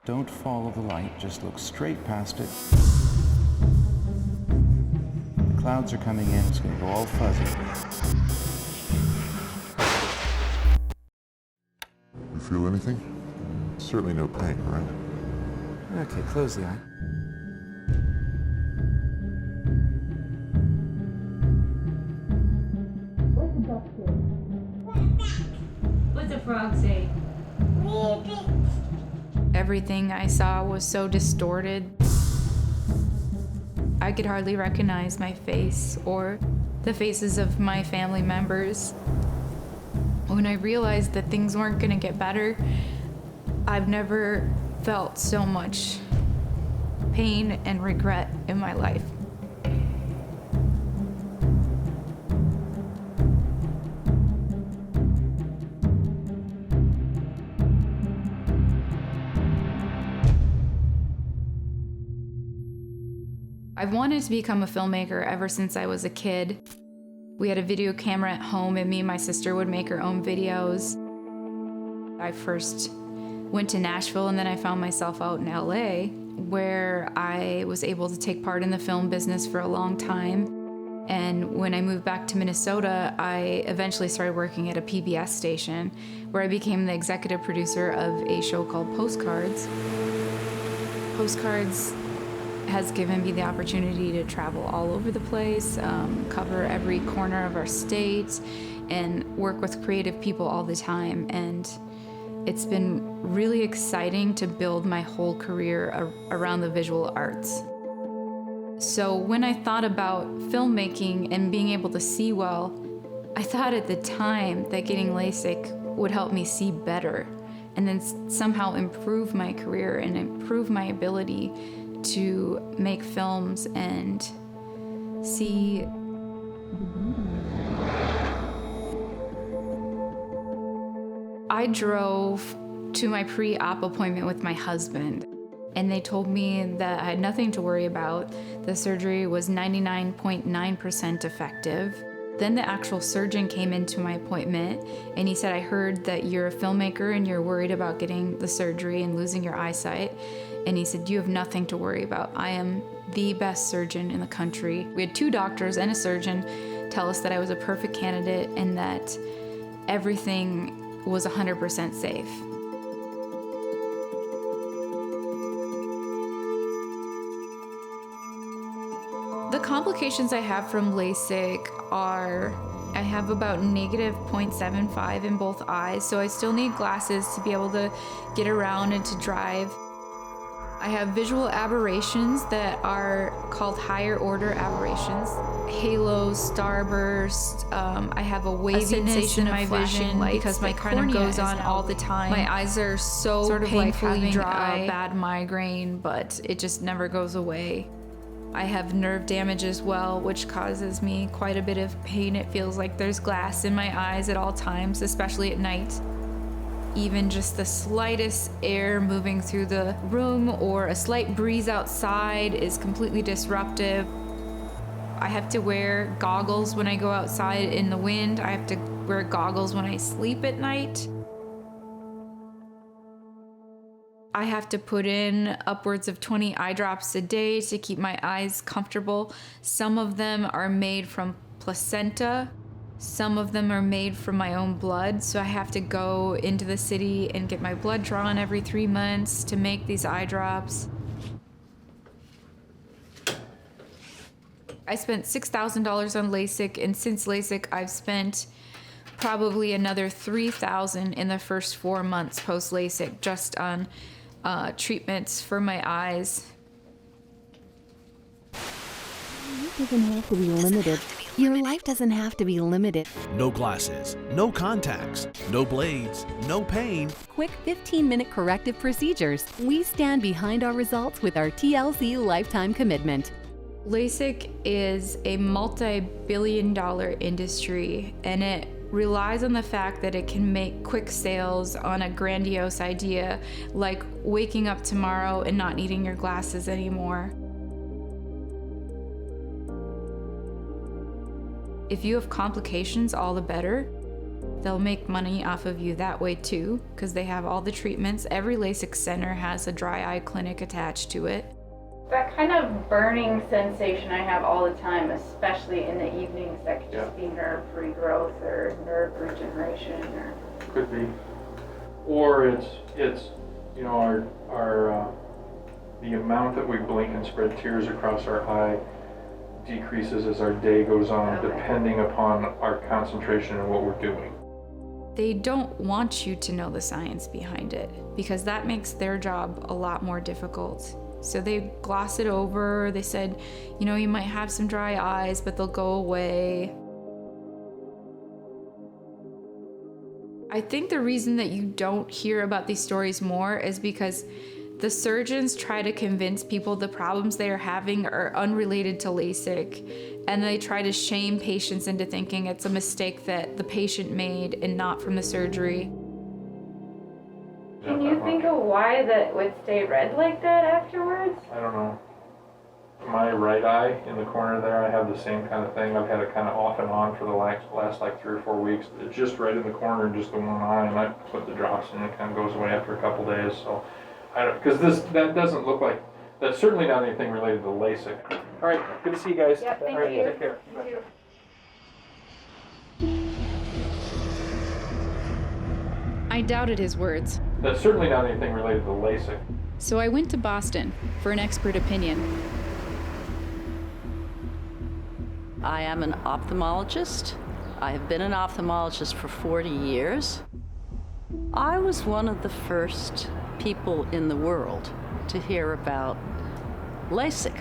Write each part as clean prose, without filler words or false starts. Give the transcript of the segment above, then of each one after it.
Don't follow the light, just look straight past it. The clouds are coming in, it's going to go all fuzzy. You feel anything? Certainly no pain, right? Okay, close the eye. What's the duck say? What's the frog say? Everything I saw was so distorted. I could hardly recognize my face or the faces of my family members. When I realized that things weren't gonna get better, I've never felt so much pain and regret in my life. I've wanted to become a filmmaker ever since I was a kid. We had a video camera at home and me and my sister would make our own videos. I first went to Nashville and then I found myself out in LA where I was able to take part in the film business for a long time. And when I moved back to Minnesota, I eventually started working at a PBS station where I became the executive producer of a show called Postcards. Postcards has given me the opportunity to travel all over the place, cover every corner of our state, and work with creative people all the time. And it's been really exciting to build my whole career around the visual arts. So when I thought about filmmaking and being able to see well, I thought at the time that getting LASIK would help me see better and then somehow improve my career and improve my ability to make films and see. I drove to my pre-op appointment with my husband, and they told me that I had nothing to worry about. The surgery was 99.9% effective. Then the actual surgeon came into my appointment and he said, I heard that you're a filmmaker and you're worried about getting the surgery and losing your eyesight. And he said, you have nothing to worry about. I am the best surgeon in the country. We had 2 doctors and a surgeon tell us that I was a perfect candidate and that everything was 100% safe. The complications I have from LASIK are I have about negative 0.75 in both eyes, so I still need glasses to be able to get around and to drive. I have visual aberrations that are called higher order aberrations. Halos, starburst, I have a waviness in my vision because my cornea goes on all the time. My eyes are so sort of painfully like having dry, a bad migraine, but it just never goes away. I have nerve damage as well, which causes me quite a bit of pain. It feels like there's glass in my eyes at all times, especially at night. Even just the slightest air moving through the room or a slight breeze outside is completely disruptive. I have to wear goggles when I go outside in the wind. I have to wear goggles when I sleep at night. I have to put in upwards of 20 eye drops a day to keep my eyes comfortable. Some of them are made from placenta. Some of them are made from my own blood, so I have to go into the city and get my blood drawn every 3 months to make these eye drops. I spent $6,000 on LASIK, and since LASIK, I've spent probably another $3,000 in the first 4 months post-LASIK just on treatments for my eyes. Life doesn't have to be limited. Your life doesn't have to be limited. No glasses, no contacts, no blades, no pain. Quick 15-minute corrective procedures. We stand behind our results with our TLC lifetime commitment. LASIK is a multi-billion-dollar industry, and it relies on the fact that it can make quick sales on a grandiose idea, like waking up tomorrow and not needing your glasses anymore. If you have complications, all the better. they'll make money off of you that way too, because they have all the treatments. Every LASIK center has a dry eye clinic attached to it. That kind of burning sensation I have all the time, especially in the evenings, that could just be nerve regrowth or nerve regeneration, or could be, or it's you know, our the amount that we blink and spread tears across our eye decreases as our day goes on, depending upon our concentration and what we're doing. They don't want you to know the science behind it, because that makes their job a lot more difficult. So they gloss it over. They said, you know, you might have some dry eyes, but they'll go away. I think the reason that you don't hear about these stories more is because the surgeons try to convince people the problems they are having are unrelated to LASIK, and they try to shame patients into thinking it's a mistake that the patient made and not from the surgery. Can you think of why that would stay red like that afterwards? I don't know. My right eye in the corner there, I have the same kind of thing. I've had it kind of off and on for the last like 3 or 4 weeks. It's just right in the corner, just the one eye, and I put the drops in, and it kind of goes away after a couple days. So I don't, because that doesn't look like, that's certainly not anything related to LASIK. All right, good to see you guys. Yep, thank All right, you. take care. Thank you. I doubted his words. That's certainly not anything related to LASIK. So I went to Boston for an expert opinion. I am an ophthalmologist. I have been an ophthalmologist for 40 years. I was one of the first people in the world to hear about LASIK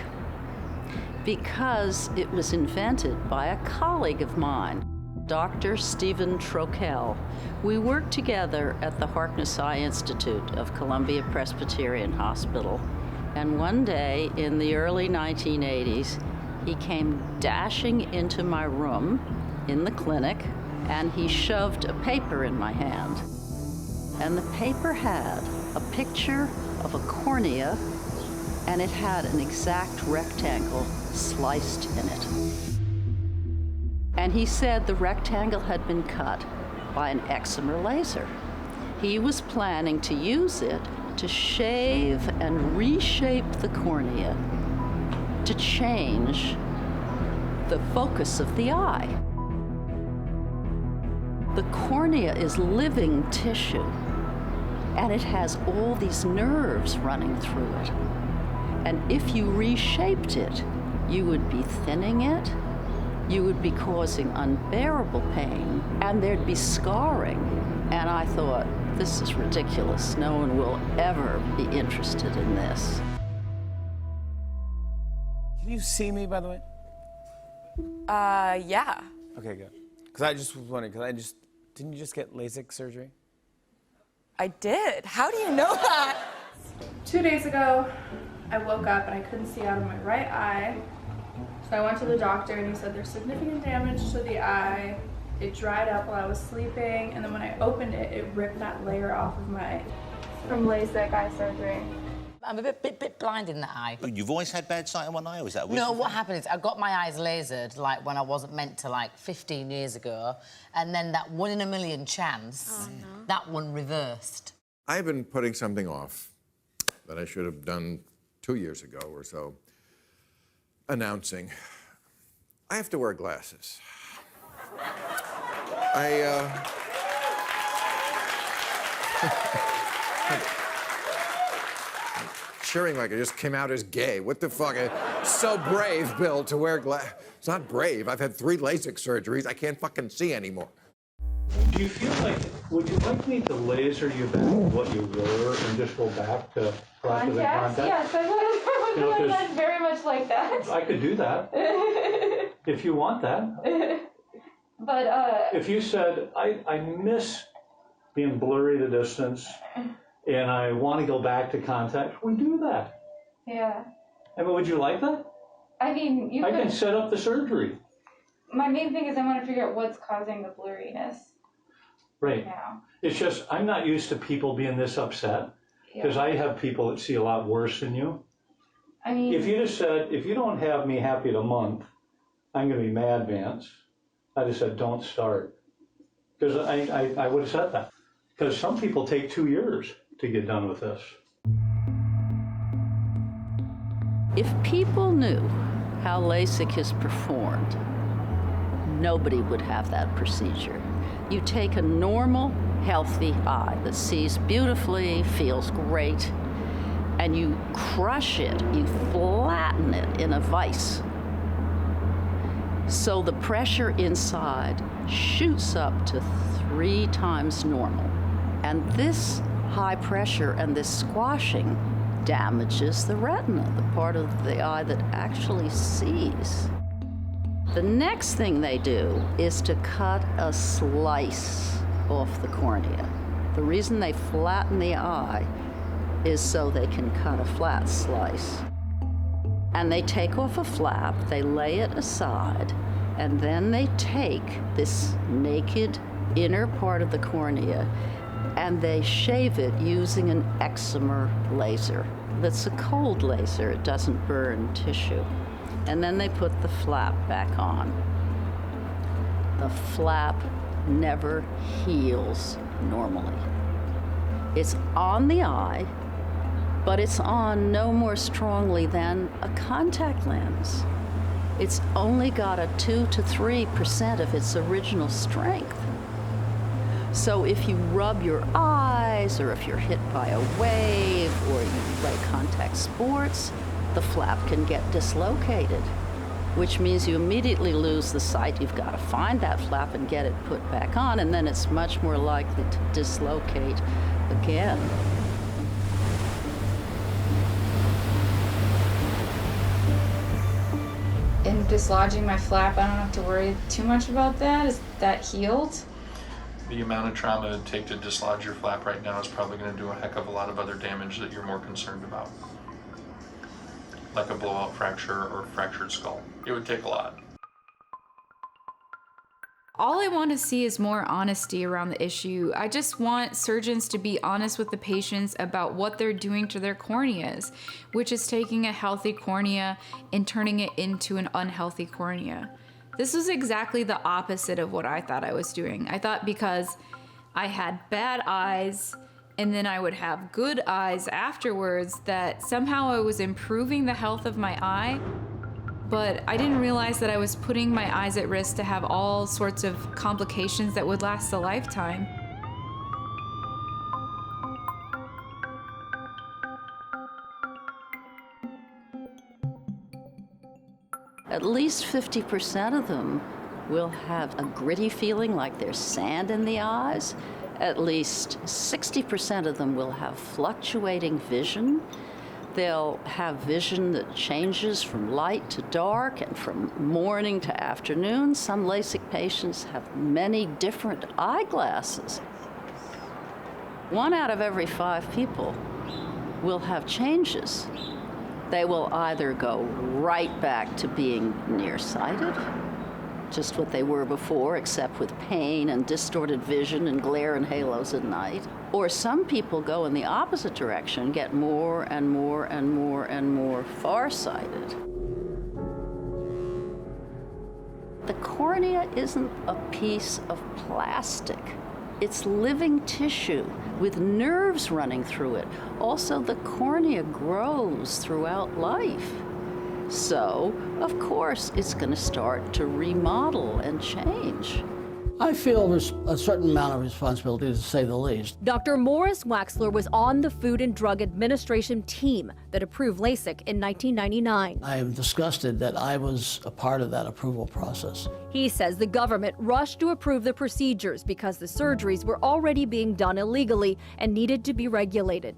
because it was invented by a colleague of mine, Dr. Stephen Troquel. We worked together at the Harkness Eye Institute of Columbia Presbyterian Hospital, and one day in the early 1980s, he came dashing into my room in the clinic, and he shoved a paper in my hand. And the paper had a picture of a cornea, and it had an exact rectangle sliced in it. And he said the rectangle had been cut by an excimer laser. He was planning to use it to shave and reshape the cornea to change the focus of the eye. The cornea is living tissue, and it has all these nerves running through it. And if you reshaped it, you would be thinning it, you would be causing unbearable pain, and there'd be scarring. And I thought, this is ridiculous. No one will ever be interested in this. Can you see me, by the way? Yeah. Okay, good. Because I just was wondering, didn't you just get LASIK surgery? I did. How do you know that? 2 days ago, I woke up and I couldn't see out of my right eye. So I went to the doctor and he said there's significant damage to the eye. It dried up while I was sleeping, and then when I opened it, it ripped that layer off of my eye. From LASIK eye surgery. I'm a bit blind in the eye. You've always had bad sight in one eye, or is that? No, what happened is I got my eyes lasered like when I wasn't meant to, like 15 years ago, and then that 1 in a million chance, that one reversed. I've been putting something off that I should have done 2 years ago or so, announcing I have to wear glasses. Cheering like I just came out as gay. What the fuck? So brave, Bill, to wear glasses. It's not brave. I've had 3 LASIK surgeries. I can't fucking see anymore. Do you feel like, would you like me to laser you back to what you were and just go back to glasses and contacts? Yes, I would like that, very much like that. I could do that. If you want that. But, If you said, I miss being blurry the distance, and I want to go back to contacts, we do that. yeah. I mean, would you like that? I mean, I can set up the surgery. My main thing is I want to figure out what's causing the blurriness Right. now. It's just, I'm not used to people being this upset, because I have people that see a lot worse than you. I mean, If you just said, if you don't have me happy in a month, I'm going to be mad, Vance. I just said, don't start. Because I would have said that. Because some people take 2 years to get done with this. If people knew how LASIK is performed, nobody would have that procedure. You take a normal, healthy eye that sees beautifully, feels great, and you crush it, you flatten it in a vise. So the pressure inside shoots up to 3 times normal. And this high pressure and this squashing damages the retina, the part of the eye that actually sees. The next thing they do is to cut a slice off the cornea. The reason they flatten the eye is so they can cut a flat slice. And they take off a flap, they lay it aside, and then they take this naked inner part of the cornea and they shave it using an excimer laser. That's a cold laser, it doesn't burn tissue. And then they put the flap back on. The flap never heals normally. It's on the eye, but it's on no more strongly than a contact lens. It's only got a 2 to 3% of its original strength. So if you rub your eyes, or if you're hit by a wave, or you play contact sports, the flap can get dislocated, which means you immediately lose the sight. You've got to find that flap and get it put back on, and then it's much more likely to dislocate again. In dislodging my flap, I don't have to worry too much about that. Is that healed? The amount of trauma it would take to dislodge your flap right now is probably going to do a heck of a lot of other damage that you're more concerned about. Like a blowout fracture or fractured skull. It would take a lot. All I want to see is more honesty around the issue. I just want surgeons to be honest with the patients about what they're doing to their corneas, which is taking a healthy cornea and turning it into an unhealthy cornea. This was exactly the opposite of what I thought I was doing. I thought because I had bad eyes and then I would have good eyes afterwards that somehow I was improving the health of my eye. But I didn't realize that I was putting my eyes at risk to have all sorts of complications that would last a lifetime. At least 50% of them will have a gritty feeling like there's sand in the eyes. At least 60% of them will have fluctuating vision. They'll have vision that changes from light to dark and from morning to afternoon. Some LASIK patients have many different eyeglasses. 1 out of every 5 people will have changes. They will either go right back to being nearsighted, just what they were before, except with pain and distorted vision and glare and halos at night. Or some people go in the opposite direction, get more and more and more and more farsighted. The cornea isn't a piece of plastic. It's living tissue with nerves running through it. Also, the cornea grows throughout life. So, of course, it's going to start to remodel and change. I feel there's a certain amount of responsibility, to say the least. Dr. Morris Waxler was on the Food and Drug Administration team that approved LASIK in 1999. I am disgusted that I was a part of that approval process. He says the government rushed to approve the procedures because the surgeries were already being done illegally and needed to be regulated.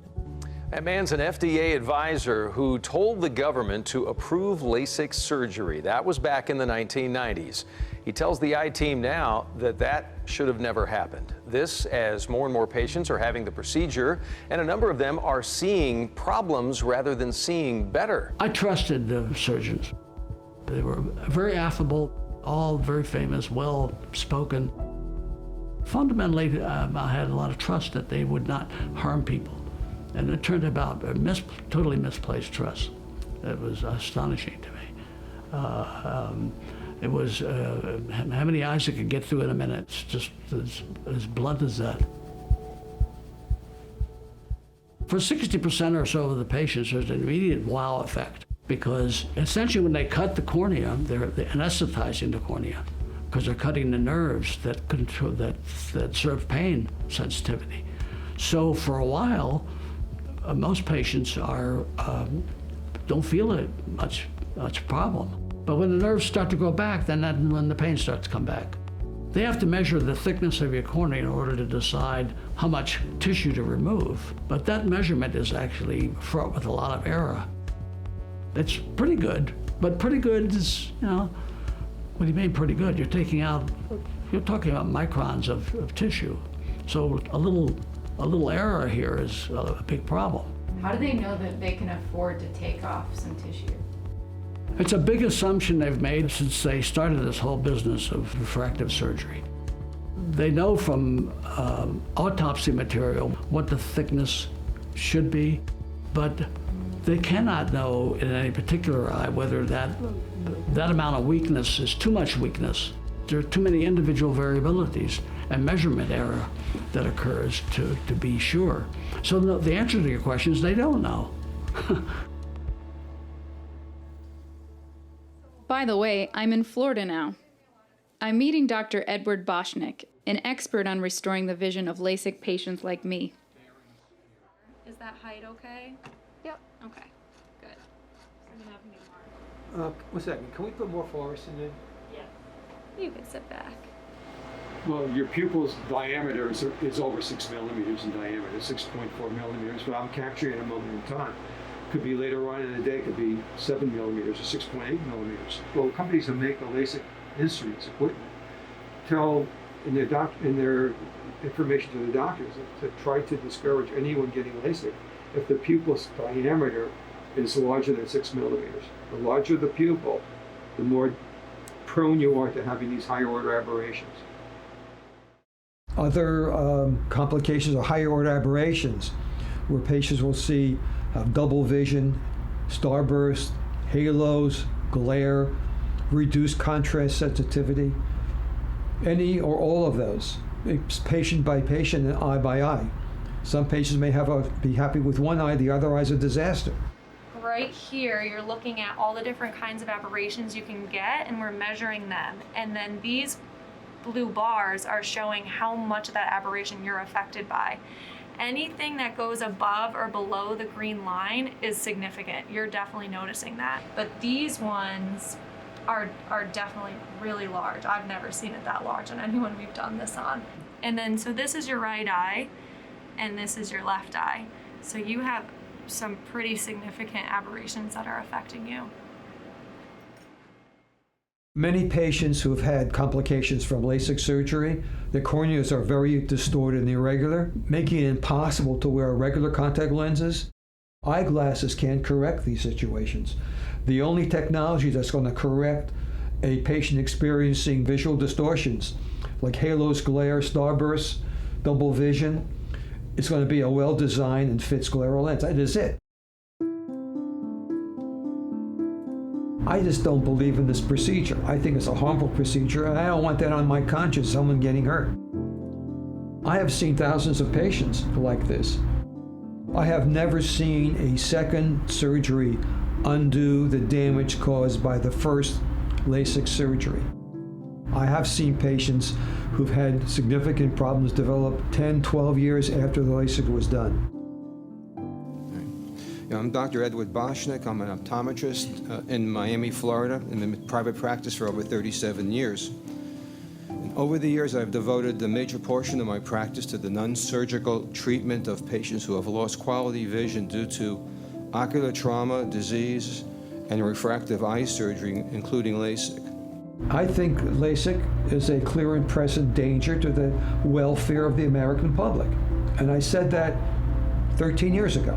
That man's an FDA advisor who told the government to approve LASIK surgery. That was back in the 1990s. He tells the I-Team now that that should have never happened. This as more and more patients are having the procedure, and a number of them are seeing problems rather than seeing better. I trusted the surgeons. They were very affable, all very famous, well-spoken. Fundamentally, I had a lot of trust that they would not harm people. And it turned about totally misplaced trust. It was astonishing to me. It was how many eyes it could get through in a minute. It's just as blunt as that. For 60% or so of the patients, there's an immediate wow effect because essentially when they cut the cornea, they're anesthetizing the cornea because they're cutting the nerves that control that serve pain sensitivity. So for a while, most patients don't feel it much problem. But when the nerves start to go back, then that's when the pain starts to come back. They have to measure the thickness of your cornea in order to decide how much tissue to remove. But that measurement is actually fraught with a lot of error. It's pretty good, but pretty good is, what do you mean pretty good? You're talking about microns of tissue. So a little error here is a big problem. How do they know that they can afford to take off some tissue? It's a big assumption they've made since they started this whole business of refractive surgery. They know from autopsy material what the thickness should be, but they cannot know in any particular eye whether that amount of weakness is too much weakness. There are too many individual variabilities and measurement error that occurs to be sure. So the answer to your question is they don't know. By the way, I'm in Florida now. I'm meeting Dr. Edward Boschnick, an expert on restoring the vision of LASIK patients like me. Is that height okay? Yep. Okay, good. I'm gonna have more. One second, can we put more fluorescent in? Yeah. You can sit back. Well, your pupil's diameter is over 6 millimeters in diameter, 6.4 millimeters, but I'm capturing at a moment in time. Could be later on in the day, could be 7 millimeters or 6.8 millimeters. Well, companies that make the LASIK instruments, equipment, tell in their information to the doctors to try to discourage anyone getting LASIK if the pupil's diameter is larger than 6 millimeters. The larger the pupil, the more prone you are to having these higher order aberrations. Other complications are higher order aberrations, where patients will see double vision, starburst, halos, glare, reduced contrast sensitivity, any or all of those. It's patient by patient and eye by eye. Some patients may be happy with one eye, the other eye's a disaster. Right here, you're looking at all the different kinds of aberrations you can get, and we're measuring them. And then these blue bars are showing how much of that aberration you're affected by. Anything that goes above or below the green line is significant. You're definitely noticing that. But these ones are definitely really large. I've never seen it that large on anyone we've done this on. And then, so this is your right eye, and this is your left eye. So you have some pretty significant aberrations that are affecting you. Many patients who have had complications from LASIK surgery, their corneas are very distorted and irregular, making it impossible to wear regular contact lenses. Eyeglasses can't correct these situations. The only technology that's going to correct a patient experiencing visual distortions, like halos, glare, starbursts, double vision, is going to be a well-designed and fit scleral lens. That is it. I just don't believe in this procedure. I think it's a harmful procedure, and I don't want that on my conscience, someone getting hurt. I have seen thousands of patients like this. I have never seen a second surgery undo the damage caused by the first LASIK surgery. I have seen patients who've had significant problems develop 10, 12 years after the LASIK was done. I'm Dr. Edward Boschnick. I'm an optometrist in Miami, Florida, in private practice for over 37 years. And over the years, I've devoted a major portion of my practice to the non-surgical treatment of patients who have lost quality vision due to ocular trauma, disease, and refractive eye surgery, including LASIK. I think LASIK is a clear and present danger to the welfare of the American public. And I said that 13 years ago.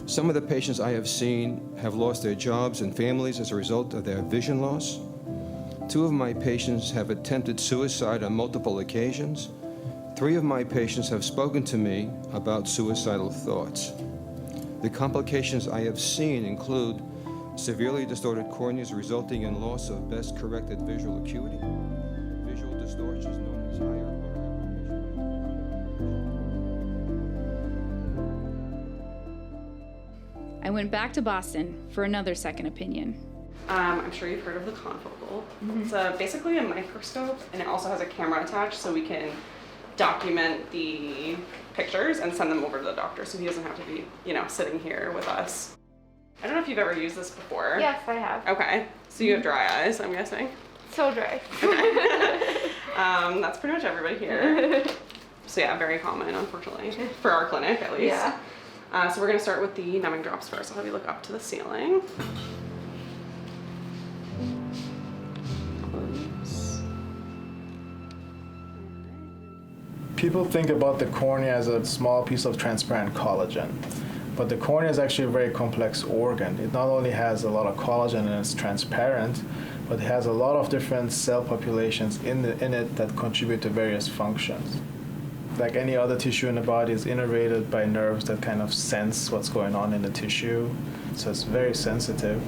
Some of the patients I have seen have lost their jobs and families as a result of their vision loss. 2 of my patients have attempted suicide on multiple occasions. 3 of my patients have spoken to me about suicidal thoughts. The complications I have seen include severely distorted corneas resulting in loss of best corrected visual acuity, visual distortions known as higher order aberrations. I went back to Boston for another second opinion. I'm sure you've heard of the confocal. It's basically a microscope, and it also has a camera attached so we can document the pictures and send them over to the doctor so he doesn't have to be, sitting here with us. I don't know if you've ever used this before. Yes, I have. Okay, so you have dry eyes, I'm guessing. So dry. That's pretty much everybody here. So yeah, very common, unfortunately, for our clinic at least. Yeah. So we're gonna start with the numbing drops first. I'll have you look up to the ceiling. People think about the cornea as a small piece of transparent collagen, but the cornea is actually a very complex organ. It not only has a lot of collagen and it's transparent, but it has a lot of different cell populations in it that contribute to various functions. Like any other tissue in the body, is innervated by nerves that kind of sense what's going on in the tissue, so it's very sensitive.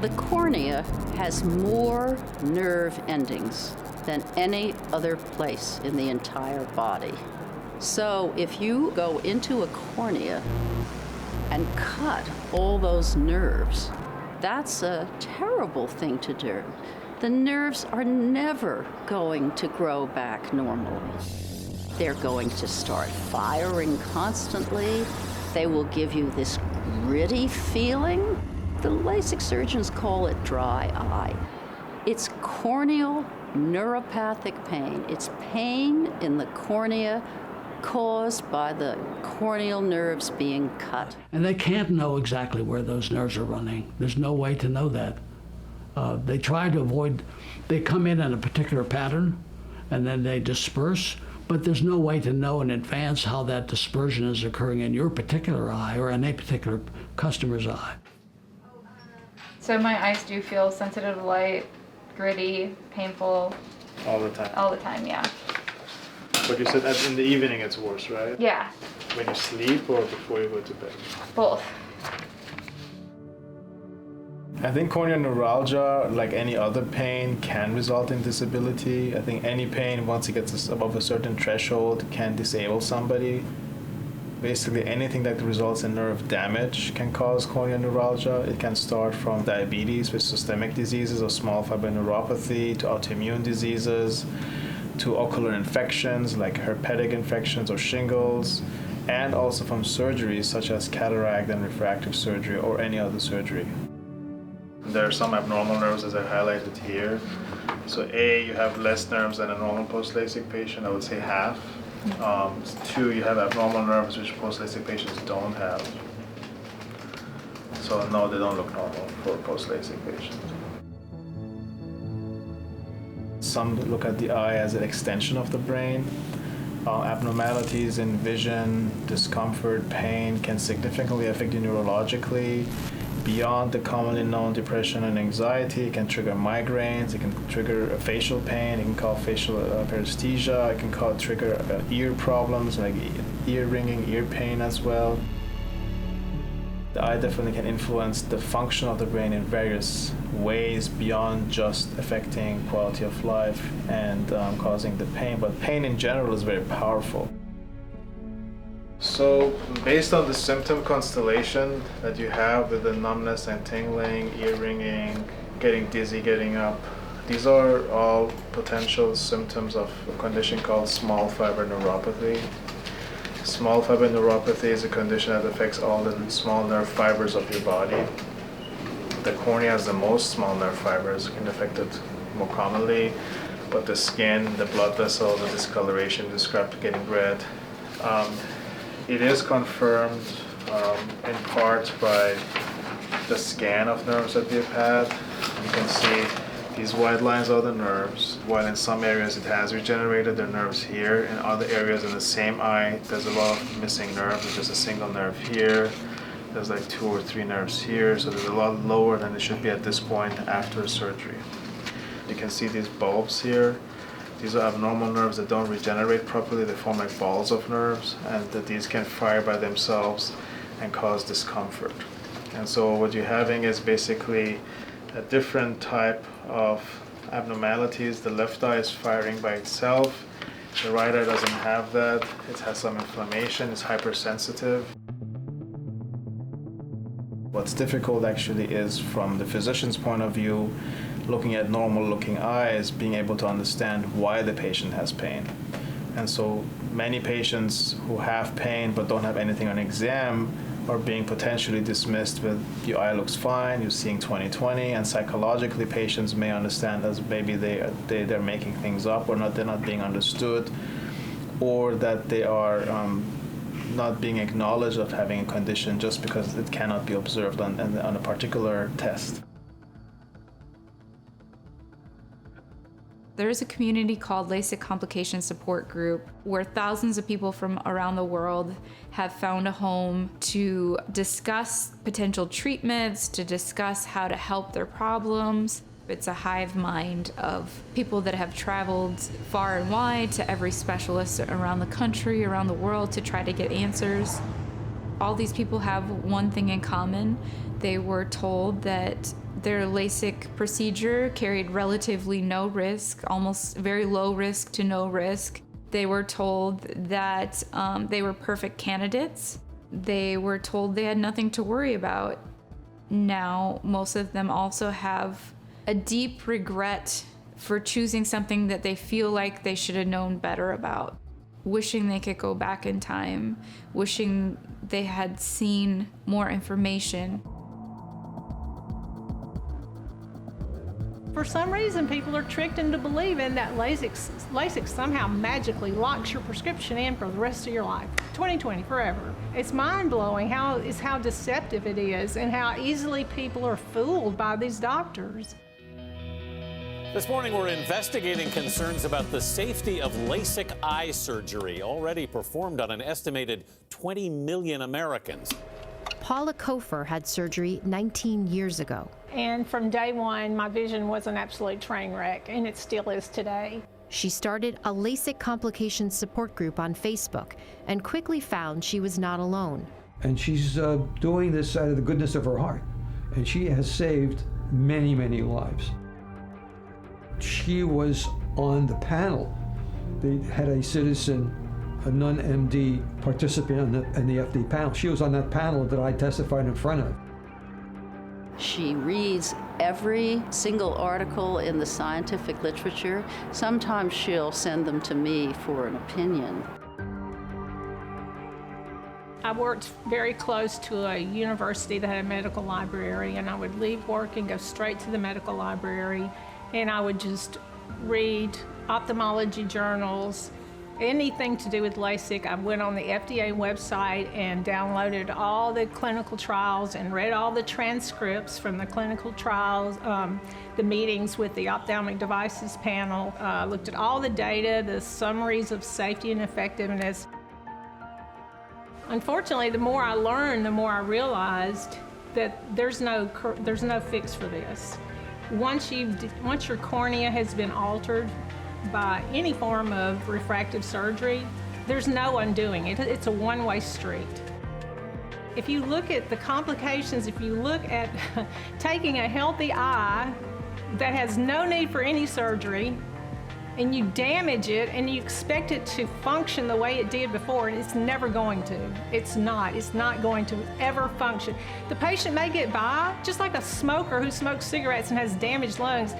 The cornea has more nerve endings than any other place in the entire body. So if you go into a cornea and cut all those nerves, that's a terrible thing to do. The nerves are never going to grow back normally. They're going to start firing constantly. They will give you this gritty feeling. The LASIK surgeons call it dry eye. It's corneal neuropathic pain. It's pain in the cornea caused by the corneal nerves being cut. And they can't know exactly where those nerves are running. There's no way to know that. They try to avoid, they come in a particular pattern and then they disperse, but there's no way to know in advance how that dispersion is occurring in your particular eye or in a particular customer's eye. So my eyes do feel sensitive to light, gritty, painful. All the time? All the time, yeah. But you said that in the evening it's worse, right? Yeah. When you sleep or before you go to bed? Both. I think corneal neuralgia, like any other pain, can result in disability. I think any pain, once it gets above a certain threshold, can disable somebody. Basically, anything that results in nerve damage can cause corneal neuralgia. It can start from diabetes with systemic diseases or small fiber neuropathy to autoimmune diseases to ocular infections like herpetic infections or shingles, and also from surgeries such as cataract and refractive surgery or any other surgery. There are some abnormal nerves as I highlighted here. So A, you have less nerves than a normal post-LASIK patient, I would say half. 2, you have abnormal nerves which post-LASIK patients don't have. So no, they don't look normal for post-LASIK patients. Some look at the eye as an extension of the brain. Abnormalities in vision, discomfort, pain can significantly affect you neurologically. Beyond the commonly known depression and anxiety, it can trigger migraines, it can trigger facial pain, it can cause facial paresthesia, it can trigger ear problems like ear ringing, ear pain as well. The eye definitely can influence the function of the brain in various ways beyond just affecting quality of life and causing the pain, but pain in general is very powerful. So based on the symptom constellation that you have with the numbness and tingling, ear ringing, getting dizzy, getting up, these are all potential symptoms of a condition called small fiber neuropathy. Small fiber neuropathy is a condition that affects all the small nerve fibers of your body. The cornea has the most small nerve fibers, can affect it more commonly, but the skin, the blood vessels, the discoloration described getting red. It is confirmed in part by the scan of nerves that we've had. You can see these white lines are the nerves. While in some areas it has regenerated the nerves here, in other areas in the same eye there's a lot of missing nerves. There's just a single nerve here. There's like 2 or 3 nerves here, so there's a lot lower than it should be at this point after surgery. You can see these bulbs here. These are abnormal nerves that don't regenerate properly. They form like balls of nerves, and that these can fire by themselves and cause discomfort. And so what you're having is basically a different type of abnormalities. The left eye is firing by itself. The right eye doesn't have that. It has some inflammation, it's hypersensitive. What's difficult actually is from the physician's point of view, looking at normal looking eyes, being able to understand why the patient has pain. And so many patients who have pain but don't have anything on exam are being potentially dismissed with your eye looks fine, you're seeing 20/20, and psychologically patients may understand as maybe they're making things up, or they're not being understood, or that they are not being acknowledged of having a condition just because it cannot be observed on a particular test. There is a community called Lasik Complication Support Group where thousands of people from around the world have found a home to discuss potential treatments, to discuss how to help their problems. It's a hive mind of people that have traveled far and wide to every specialist around the country, around the world to try to get answers. All these people have one thing in common. They were told that their LASIK procedure carried relatively no risk, almost very low risk to no risk. They were told that they were perfect candidates. They were told they had nothing to worry about. Now, most of them also have a deep regret for choosing something that they feel like they should have known better about. Wishing they could go back in time, wishing they had seen more information. For some reason, people are tricked into believing that LASIK somehow magically locks your prescription in for the rest of your life. 20/20, forever. It's mind-blowing how deceptive it is and how easily people are fooled by these doctors. This morning, we're investigating concerns about the safety of LASIK eye surgery, already performed on an estimated 20 million Americans. Paula Kofer had surgery 19 years ago. And from day one, my vision was an absolute train wreck, and it still is today. She started a LASIK complications support group on Facebook and quickly found she was not alone. And she's doing this out of the goodness of her heart. And she has saved many, many lives. She was on the panel. They had a citizen, a non-MD participant in the FD panel. She was on that panel that I testified in front of. She reads every single article in the scientific literature. Sometimes she'll send them to me for an opinion. I worked very close to a university that had a medical library, and I would leave work and go straight to the medical library, and I would just read ophthalmology journals, anything to do with LASIK. I went on the FDA website and downloaded all the clinical trials and read all the transcripts from the clinical trials, the meetings with the ophthalmic devices panel, looked at all the data, the summaries of safety and effectiveness. Unfortunately, the more I learned, the more I realized that there's no fix for this. Once your cornea has been altered by any form of refractive surgery, there's no undoing it. It's a one-way street. If you look at the complications, if you look at taking a healthy eye that has no need for any surgery, and you damage it and you expect it to function the way it did before, and it's never going to. It's not going to ever function. The patient may get by, just like a smoker who smokes cigarettes and has damaged lungs.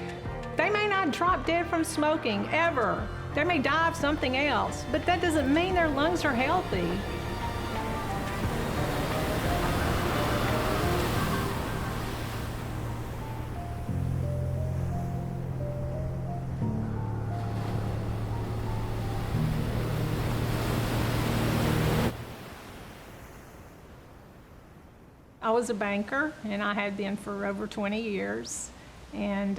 They may not drop dead from smoking, ever. They may die of something else, but that doesn't mean their lungs are healthy. I was a banker, and I had been for over 20 years. And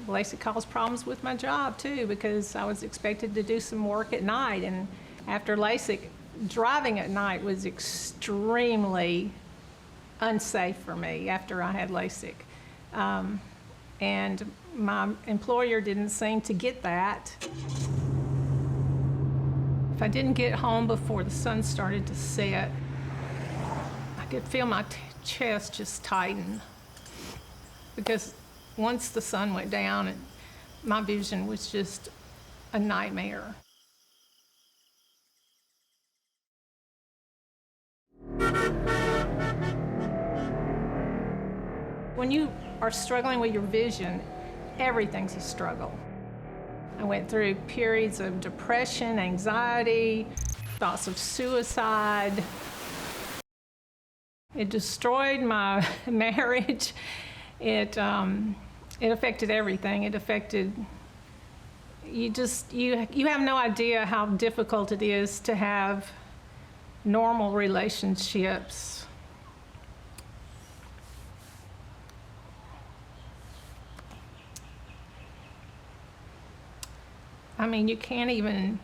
LASIK caused problems with my job, too, because I was expected to do some work at night. And after LASIK, driving at night was extremely unsafe for me after I had LASIK. And my employer didn't seem to get that. If I didn't get home before the sun started to set, I could feel my chest just tighten, because once the sun went down, my vision was just a nightmare. When you are struggling with your vision, everything's a struggle. I went through periods of depression, anxiety, thoughts of suicide. It destroyed my marriage. It affected everything. It affected, you have no idea how difficult it is to have normal relationships. I mean, your family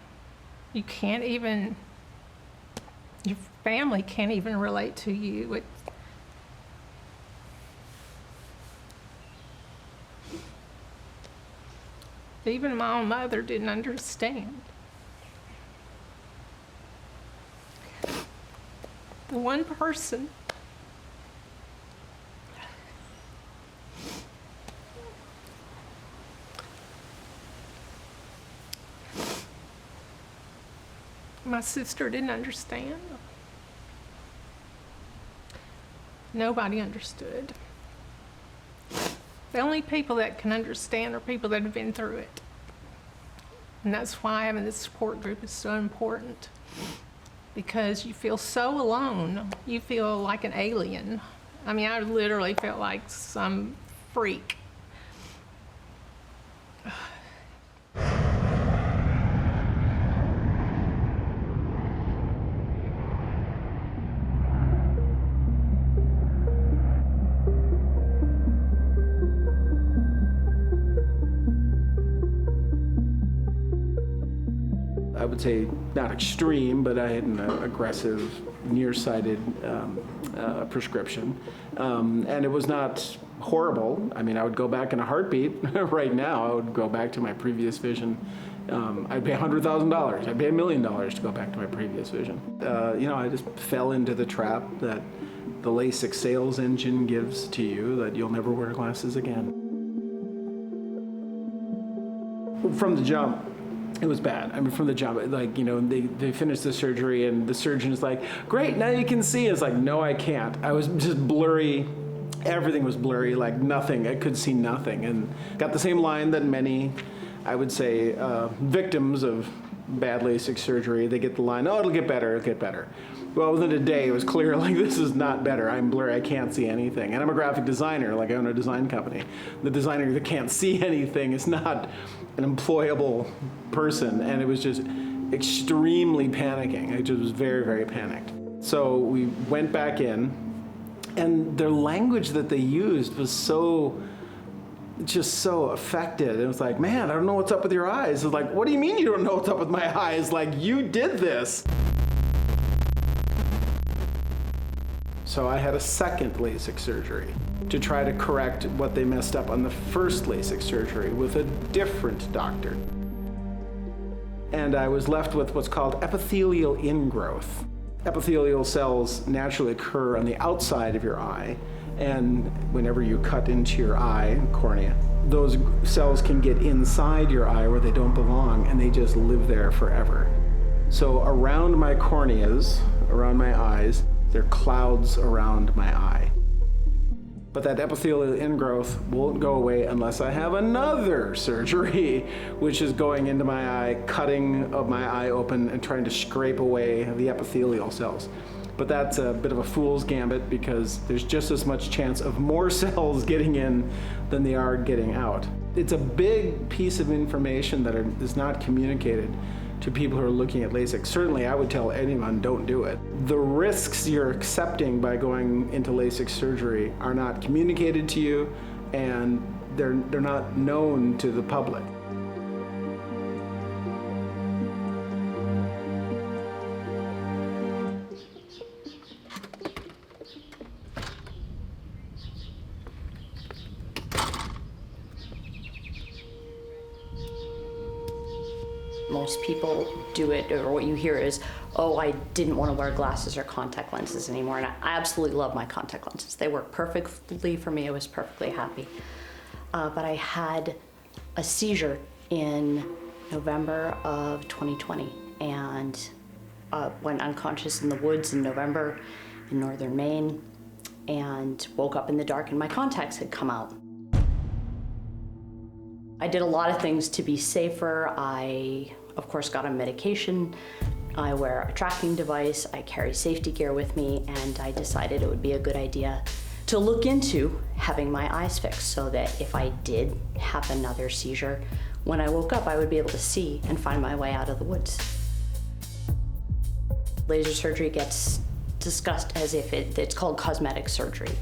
can't even relate to you. Even my own mother didn't understand. The one person my sister didn't understand. Nobody understood. The only people that can understand are people that have been through it. And that's why having this support group is so important, because you feel so alone. You feel like an alien. I mean, I literally felt like some freak. I would say not extreme, but I had an aggressive, nearsighted prescription. And it was not horrible. I mean, I would go back in a heartbeat. Right now, I would go back to my previous vision. I'd pay $100,000. I'd pay $1 million to go back to my previous vision. I just fell into the trap that the Lasik sales engine gives to you, that you'll never wear glasses again. From the jump, it was bad. I mean, from the jump, they finished the surgery and the surgeon is like, great, now you can see. It's like, no, I can't. I was just blurry. Everything was blurry, like nothing. I could see nothing. And got the same line that many, I would say, victims of bad Lasik surgery, they get the line, oh, it'll get better, it'll get better. Well, within a day, it was clear, like, this is not better. I'm blurry, I can't see anything. And I'm a graphic designer, like I own a design company. The designer that can't see anything is not an employable person. And it was just extremely panicking. I just was very, very panicked. So we went back in, and their language that they used was just so affected. It was like, man, I don't know what's up with your eyes. It was like, what do you mean you don't know what's up with my eyes? Like, you did this. So I had a second Lasik surgery to try to correct what they messed up on the first Lasik surgery with a different doctor. And I was left with what's called epithelial ingrowth. Epithelial cells naturally occur on the outside of your eye, and whenever you cut into your eye, cornea, those cells can get inside your eye where they don't belong, and they just live there forever. So around my corneas, around my eyes, there are clouds around my eye. But that epithelial ingrowth won't go away unless I have another surgery, which is going into my eye, cutting of my eye open and trying to scrape away the epithelial cells. But that's a bit of a fool's gambit, because there's just as much chance of more cells getting in than they are getting out. It's a big piece of information that is not communicated to people who are looking at LASIK. Certainly, I would tell anyone, don't do it. The risks you're accepting by going into LASIK surgery are not communicated to you, and they're not known to the public. Most people do it, or what you hear is, oh, I didn't want to wear glasses or contact lenses anymore. And I absolutely love my contact lenses. They work perfectly for me. I was perfectly happy. But I had a seizure in November of 2020 and went unconscious in the woods in November in northern Maine and woke up in the dark and my contacts had come out. I did a lot of things to be safer. I, of course, got on medication. I wear a tracking device. I carry safety gear with me, and I decided it would be a good idea to look into having my eyes fixed so that if I did have another seizure, when I woke up, I would be able to see and find my way out of the woods. Laser surgery gets discussed as if it's called cosmetic surgery.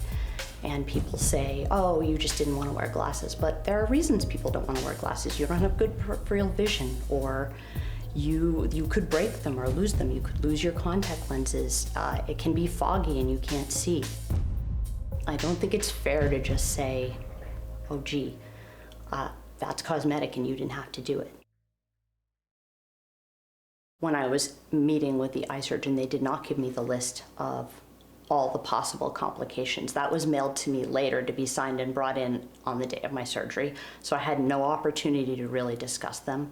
And people say, oh, you just didn't want to wear glasses. But there are reasons people don't want to wear glasses. You don't have good peripheral vision, or you could break them or lose them. You could lose your contact lenses. It can be foggy and you can't see. I don't think it's fair to just say, oh, gee, that's cosmetic and you didn't have to do it. When I was meeting with the eye surgeon, they did not give me the list of all the possible complications. That was mailed to me later to be signed and brought in on the day of my surgery, so I had no opportunity to really discuss them.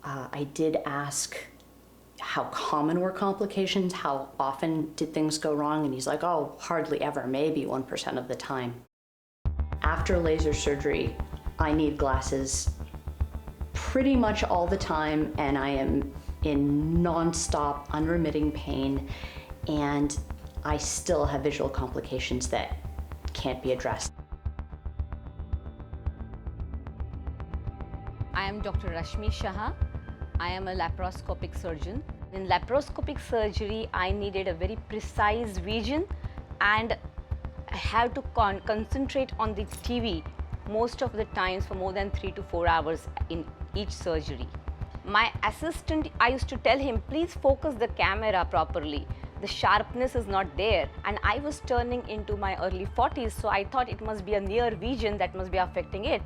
I did ask how common were complications, how often did things go wrong, and he's like, oh, hardly ever, maybe 1% of the time. After laser surgery, I need glasses pretty much all the time, and I am in non-stop, unremitting pain, and I still have visual complications that can't be addressed. I am Dr. Rashmi Shah. I am a laparoscopic surgeon. In laparoscopic surgery, I needed a very precise vision and I had to concentrate on the TV most of the times for more than 3 to 4 hours in each surgery. My assistant, I used to tell him, please focus the camera properly. The sharpness is not there, and I was turning into my early 40s, so I thought it must be a near vision that must be affecting it.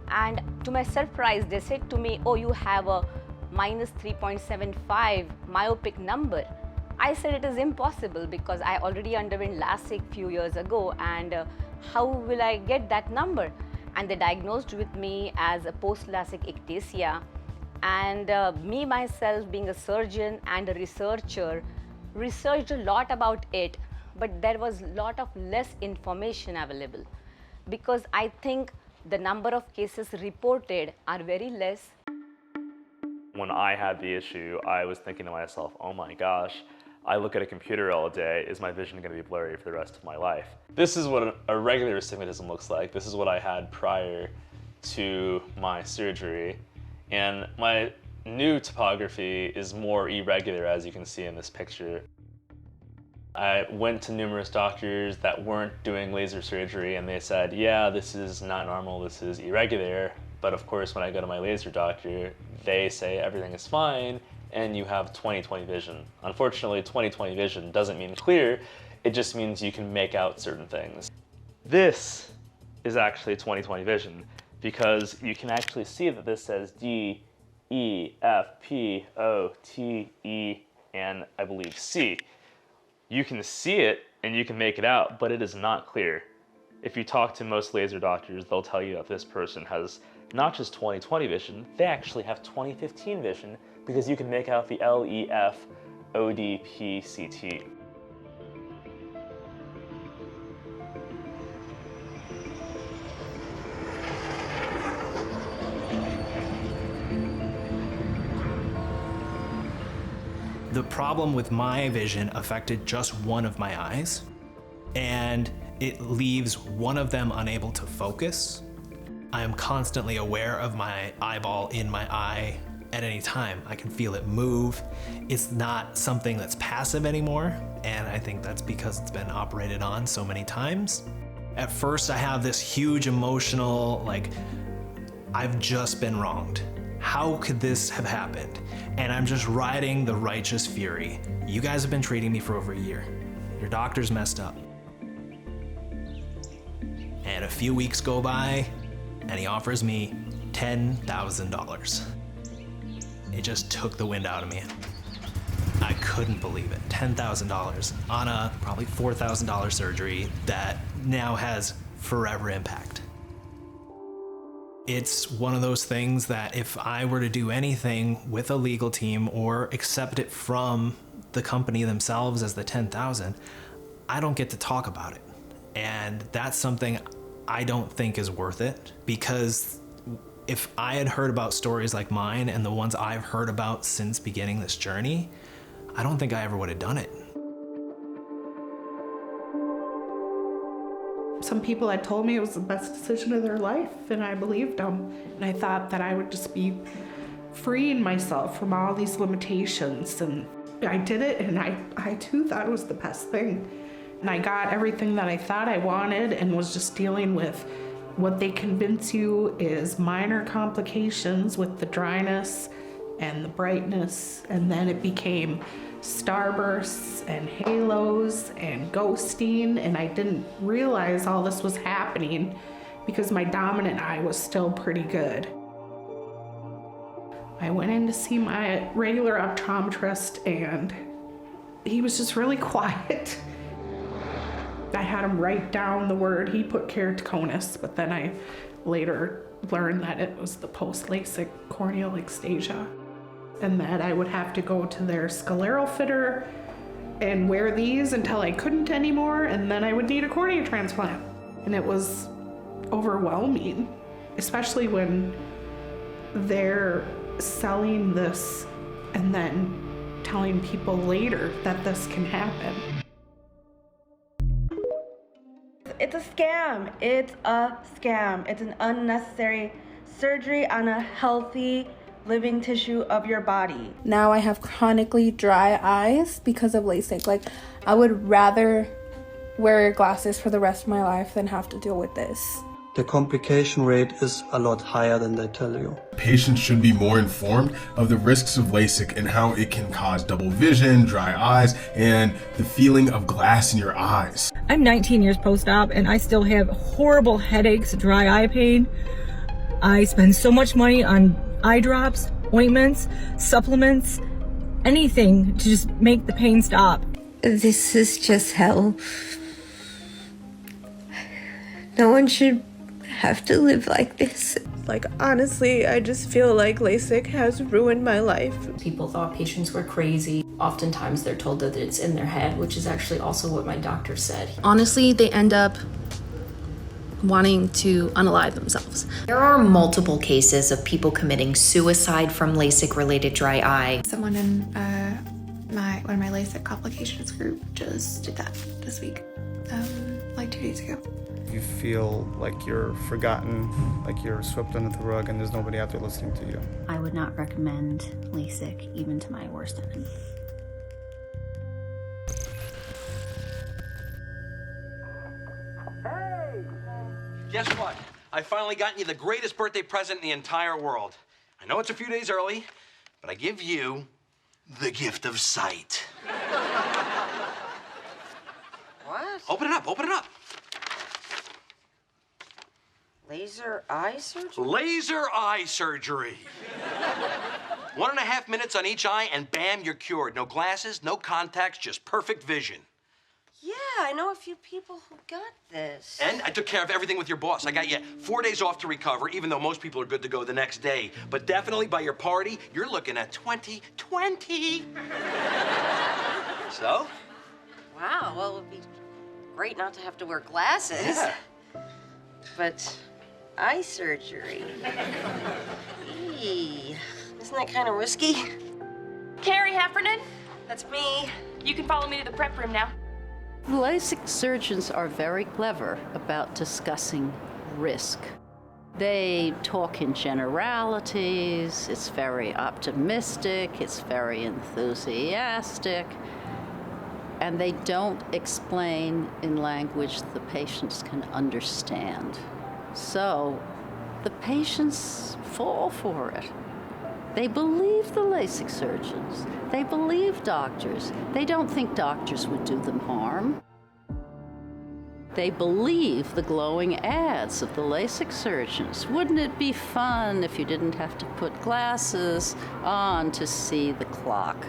And to my surprise, they said to me, oh, you have a minus 3.75 myopic number. I said it is impossible because I already underwent Lasik few years ago, and how will I get that number? And they diagnosed with me as a post-Lasik ectasia. And me myself, being a surgeon and a researcher, researched a lot about it, but there was a lot of less information available because I think the number of cases reported are very less. When I had the issue, I was thinking to myself, oh my gosh, I look at a computer all day, is my vision going to be blurry for the rest of my life? This is what a regular astigmatism looks like. This is what I had prior to my surgery. And my new topography is more irregular, as you can see in this picture. I went to numerous doctors that weren't doing laser surgery, and they said, yeah, this is not normal, this is irregular. But of course, when I go to my laser doctor, they say everything is fine and you have 20/20 vision. Unfortunately, 20/20 vision doesn't mean clear, it just means you can make out certain things. This is actually 20/20 vision, because you can actually see that this says D, E, F, P, O, T, E, and I believe C. You can see it and you can make it out, but it is not clear. If you talk to most laser doctors, they'll tell you that this person has not just 20/20 vision, they actually have 20/15 vision, because you can make out the L, E, F, O, D, P, C, T. The problem with my vision affected just one of my eyes, and it leaves one of them unable to focus. I am constantly aware of my eyeball in my eye at any time. I can feel it move. It's not something that's passive anymore, and I think that's because it's been operated on so many times. At first, I have this huge emotional, like, I've just been wronged. How could this have happened? And I'm just riding the righteous fury. You guys have been treating me for over a year. Your doctor's messed up. And a few weeks go by, and he offers me $10,000. It just took the wind out of me. I couldn't believe it. $10,000 on a probably $4,000 surgery that now has forever impact. It's one of those things that if I were to do anything with a legal team or accept it from the company themselves as the $10,000, I don't get to talk about it. And that's something I don't think is worth it, because if I had heard about stories like mine and the ones I've heard about since beginning this journey, I don't think I ever would have done it. Some people had told me it was the best decision of their life, and I believed them. And I thought that I would just be freeing myself from all these limitations. And I did it, and I too thought it was the best thing. And I got everything that I thought I wanted and was just dealing with what they convince you is minor complications with the dryness and the brightness. And then it became starbursts and halos and ghosting, and I didn't realize all this was happening because my dominant eye was still pretty good. I went in to see my regular optometrist, and he was just really quiet. I had him write down the word. He put keratoconus, but then I later learned that it was the post-LASIK corneal ectasia, and that I would have to go to their scleral fitter and wear these until I couldn't anymore, and then I would need a cornea transplant. And it was overwhelming, especially when they're selling this and then telling people later that this can happen. It's a scam. It's a scam. It's an unnecessary surgery on a healthy living tissue of your body. Now I have chronically dry eyes because of LASIK. Like, I would rather wear glasses for the rest of my life than have to deal with this. The complication rate is a lot higher than they tell you. Patients should be more informed of the risks of LASIK and how it can cause double vision, dry eyes, and the feeling of glass in your eyes. I'm 19 years post-op and I still have horrible headaches, dry eye pain. I spend so much money on eye drops, ointments, supplements, anything to just make the pain stop. This is just hell. No one should have to live like this. Like, honestly, I just feel like LASIK has ruined my life. People thought patients were crazy. Oftentimes they're told that it's in their head, which is actually also what my doctor said. Honestly, they end up wanting to unalive themselves. There are multiple cases of people committing suicide from LASIK-related dry eye. Someone in one of my LASIK complications group just did that this week, like 2 days ago. You feel like you're forgotten, like you're swept under the rug and there's nobody out there listening to you. I would not recommend LASIK even to my worst enemy. Guess what? I've finally gotten you the greatest birthday present in the entire world. I know it's a few days early, but I give you the gift of sight. What? Open it up, open it up. Laser eye surgery? Laser eye surgery. 1.5 minutes on each eye and bam, you're cured. No glasses, no contacts, just perfect vision. Yeah, I know a few people who got this. And I took care of everything with your boss. I got you 4 days off to recover, even though most people are good to go the next day. But definitely by your party, you're looking at 20/20. So? Wow, well, it would be great not to have to wear glasses. Yeah. But eye surgery. Eee, isn't that kind of risky? Carrie Heffernan, That's me. you can follow me to the prep room now. LASIK surgeons are very clever about discussing risk. They talk in generalities, it's very optimistic, it's very enthusiastic, and they don't explain in language the patients can understand. So the patients fall for it. They believe the LASIK surgeons. They believe doctors. They don't think doctors would do them harm. They believe the glowing ads of the LASIK surgeons. Wouldn't it be fun if you didn't have to put glasses on to see the clock?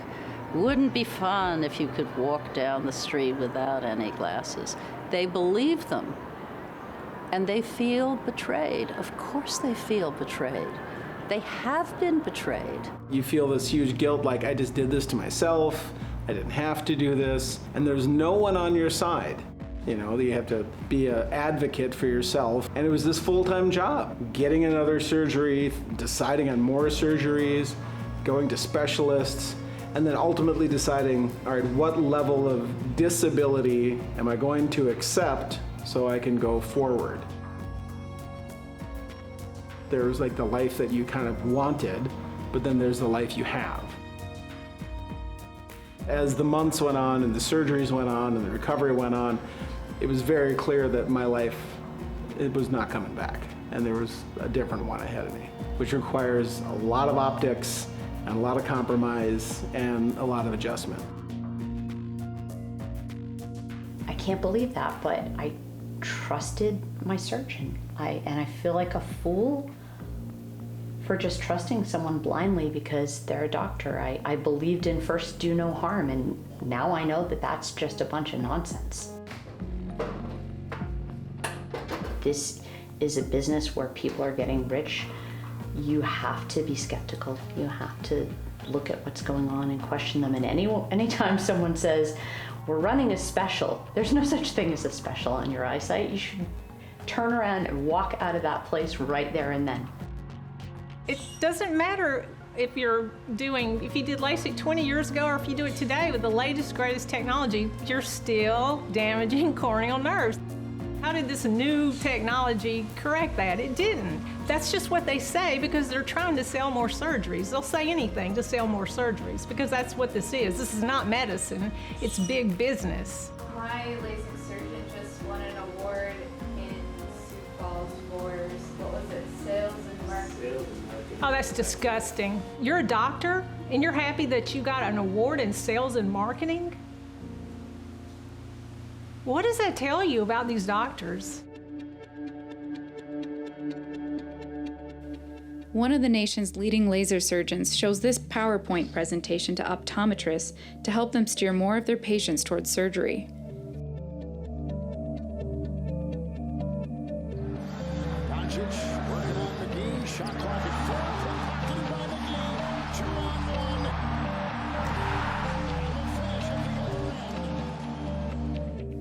Wouldn't be fun if you could walk down the street without any glasses. They believe them. And they feel betrayed. Of course they feel betrayed. They have been betrayed. You feel this huge guilt, like I just did this to myself, I didn't have to do this, and there's no one on your side. You know, you have to be an advocate for yourself. And it was this full-time job, getting another surgery, deciding on more surgeries, going to specialists, and then ultimately deciding, all right, what level of disability am I going to accept so I can go forward? There's like the life that you kind of wanted, but then there's the life you have. As the months went on and the surgeries went on and the recovery went on, it was very clear that my life, it was not coming back. And there was a different one ahead of me, which requires a lot of optics and a lot of compromise and a lot of adjustment. I can't believe that, but I trusted my surgeon. And I feel like a fool for just trusting someone blindly because they're a doctor. I believed in first do no harm, and now I know that that's just a bunch of nonsense. This is a business where people are getting rich. You have to be skeptical. You have to look at what's going on and question them. And anytime someone says, we're running a special, there's no such thing as a special on your eyesight. You should turn around and walk out of that place right there and then. It doesn't matter if you did LASIK 20 years ago or if you do it today with the latest, greatest technology, you're still damaging corneal nerves. How did this new technology correct that? It didn't. That's just what they say because they're trying to sell more surgeries. They'll say anything to sell more surgeries because that's what this is. This is not medicine, it's big business. My LASIK surgeon just won an award in Sioux Falls for, what was it, sales and marketing? Oh, that's disgusting. You're a doctor and you're happy that you got an award in sales and marketing? What does that tell you about these doctors? One of the nation's leading laser surgeons shows this PowerPoint presentation to optometrists to help them steer more of their patients towards surgery.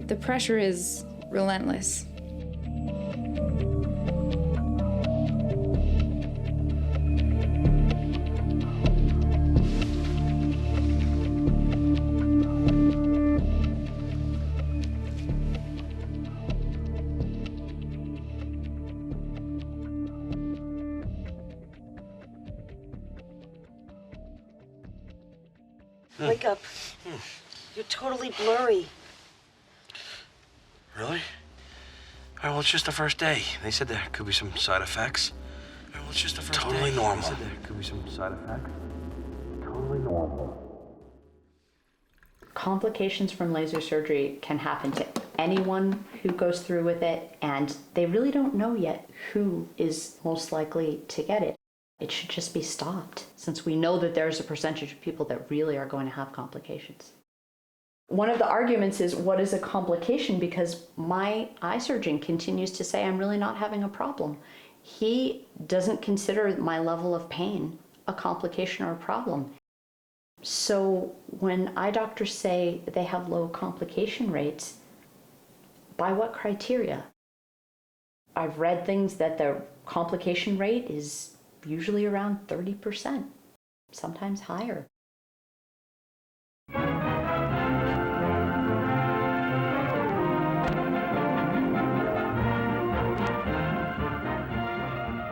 The pressure is relentless. Wake up. You're totally blurry. Really? All right, well, it's just the first day. They said there could be some side effects. All right, well, it's just the first day. Totally normal. They said there could be some side effects. Totally normal. Complications from laser surgery can happen to anyone who goes through with it, and they really don't know yet who is most likely to get it. It should just be stopped, since we know that there's a percentage of people that really are going to have complications. One of the arguments is, what is a complication? Because my eye surgeon continues to say I'm really not having a problem. He doesn't consider my level of pain a complication or a problem. So when eye doctors say they have low complication rates, by what criteria? I've read things that the complication rate is usually around 30%, sometimes higher.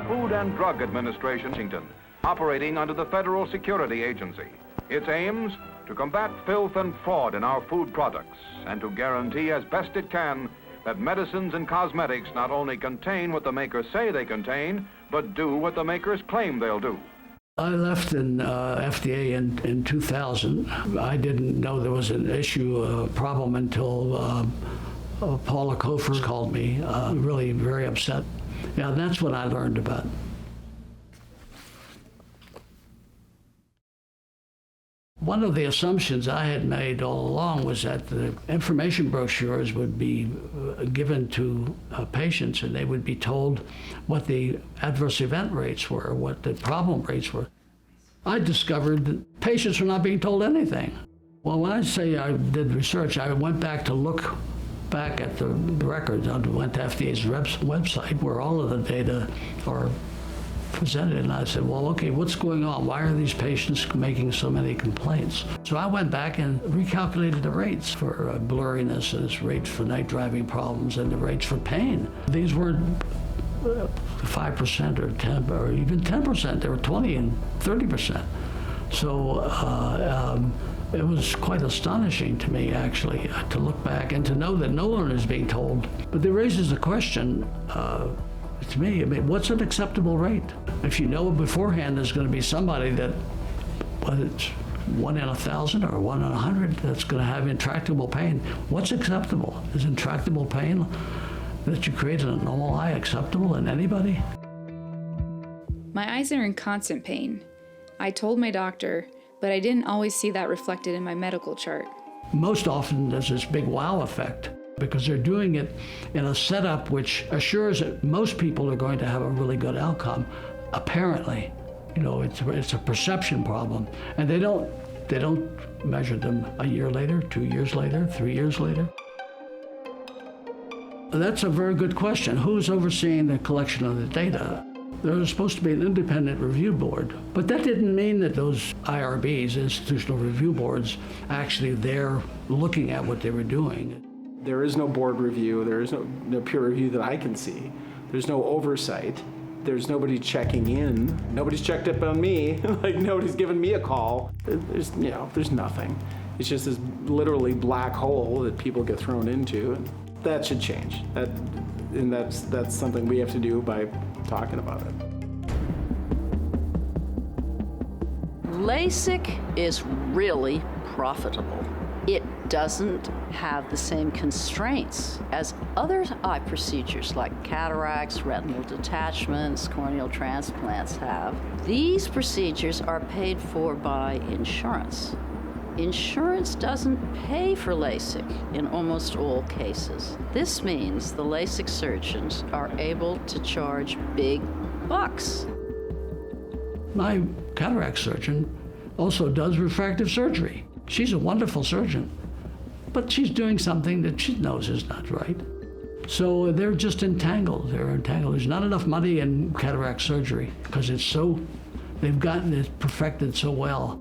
Food and Drug Administration, Washington, operating under the Federal Security Agency. Its aims to combat filth and fraud in our food products and to guarantee as best it can that medicines and cosmetics not only contain what the makers say they contain, but do what the makers claim they'll do. I left in FDA in 2000. I didn't know there was an issue, problem until Paula Kofer called me, really very upset. Yeah, that's what I learned about. One of the assumptions I had made all along was that the information brochures would be given to patients, and they would be told what the adverse event rates were, what the problem rates were. I discovered that patients were not being told anything. Well, when I say I did research, I went back to look back at the records. I went to FDA's website where all of the data are presented, and I said, well, okay, what's going on? Why are these patients making so many complaints? So I went back and recalculated the rates for blurriness, and the rates for night driving problems, and the rates for pain. These weren't 5% or 10 or even 10%. They were 20 and 30%. So it was quite astonishing to me, actually, to look back and to know that no one is being told. But it raises the question, to me, I mean, what's an acceptable rate? If you know beforehand there's going to be somebody that, whether it's 1 in 1,000 or 1 in 100, that's going to have intractable pain, what's acceptable? Is intractable pain that you create in a normal eye acceptable in anybody? My eyes are in constant pain. I told my doctor, but I didn't always see that reflected in my medical chart. Most often there's this big wow effect, because they're doing it in a setup which assures that most people are going to have a really good outcome. Apparently, you know, it's a perception problem, and they don't measure them a year later, 2 years later, 3 years later. That's a very good question. Who's overseeing the collection of the data? There was supposed to be an independent review board, but that didn't mean that those IRBs, institutional review boards, actually there looking at what they were doing. There is no board review. There is no peer review that I can see. There's no oversight. There's nobody checking in. Nobody's checked up on me. Like, nobody's given me a call. There's nothing. It's just this literally black hole that people get thrown into, and that should change. That's something we have to do by talking about it. LASIK is really profitable. It doesn't have the same constraints as other eye procedures like cataracts, retinal detachments, corneal transplants have. These procedures are paid for by insurance. Insurance doesn't pay for LASIK in almost all cases. This means the LASIK surgeons are able to charge big bucks. My cataract surgeon also does refractive surgery. She's a wonderful surgeon, but she's doing something that she knows is not right. So they're just entangled. They're entangled. There's not enough money in cataract surgery because they've gotten it perfected so well.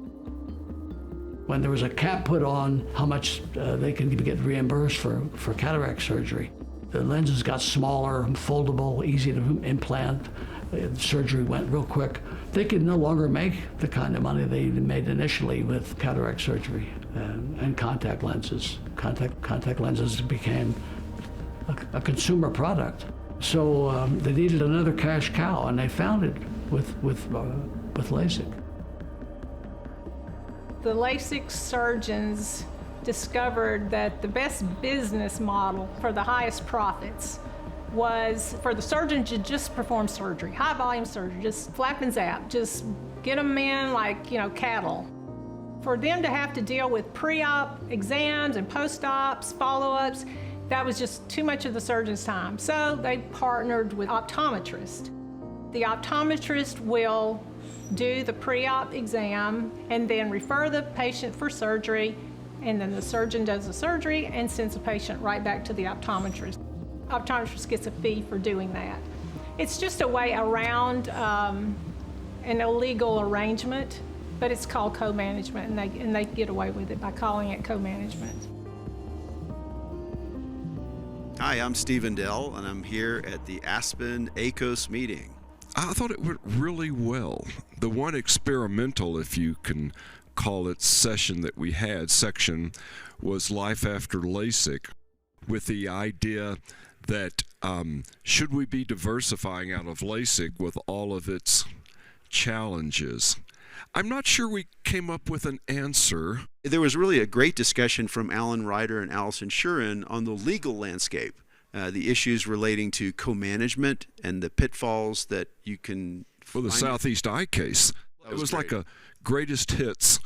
When there was a cap put on how much they can get reimbursed for cataract surgery, the lenses got smaller, foldable, easy to implant. The surgery went real quick. They could no longer make the kind of money they made initially with cataract surgery and contact lenses. Contact lenses became a consumer product. So they needed another cash cow, and they found it with LASIK. The LASIK surgeons discovered that the best business model for the highest profits was for the surgeon to just perform surgery, high volume surgery, just flap and zap, just get them in like, cattle. For them to have to deal with pre-op exams and post-ops, follow-ups, that was just too much of the surgeon's time. So they partnered with optometrists. The optometrist will do the pre-op exam and then refer the patient for surgery, and then the surgeon does the surgery and sends the patient right back to the optometrist. Optometrist gets a fee for doing that. It's just a way around an illegal arrangement, but it's called co-management, and they get away with it by calling it co-management. Hi, I'm Stephen Dell, and I'm here at the Aspen ACOS meeting. I thought it went really well. The one experimental, if you can call it, section was Life After LASIK, with the idea that should we be diversifying out of LASIK with all of its challenges? I'm not sure we came up with an answer. There was really a great discussion from Alan Ryder and Allison Shurin on the legal landscape, the issues relating to co-management and the pitfalls that you can For the Southeast Eye case, it was like a greatest hits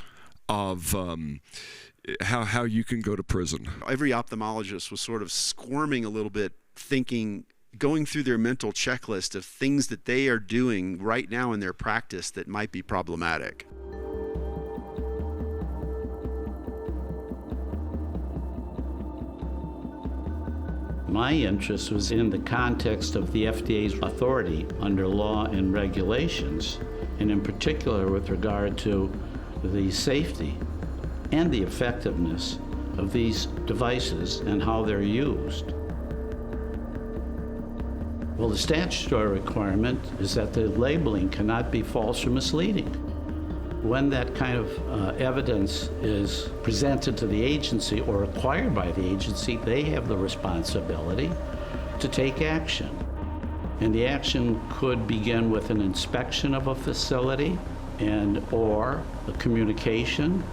of how you can go to prison. Every ophthalmologist was sort of squirming a little bit, thinking, going through their mental checklist of things that they are doing right now in their practice that might be problematic. My interest was in the context of the FDA's authority under law and regulations, and in particular with regard to the safety and the effectiveness of these devices and how they're used. Well, the statutory requirement is that the labeling cannot be false or misleading. When that kind of evidence is presented to the agency or acquired by the agency, they have the responsibility to take action. And the action could begin with an inspection of a facility or a communication.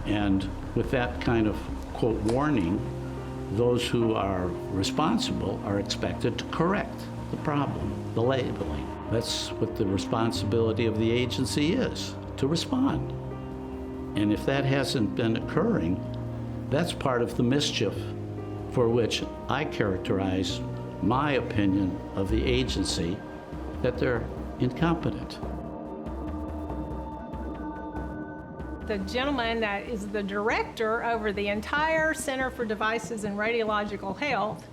And with that kind of, quote, warning, those who are responsible are expected to correct the problem, the labeling. That's what the responsibility of the agency is, to respond. And if that hasn't been occurring, that's part of the mischief for which I characterize my opinion of the agency, that they're incompetent. The gentleman that is the director over the entire Center for Devices and Radiological Health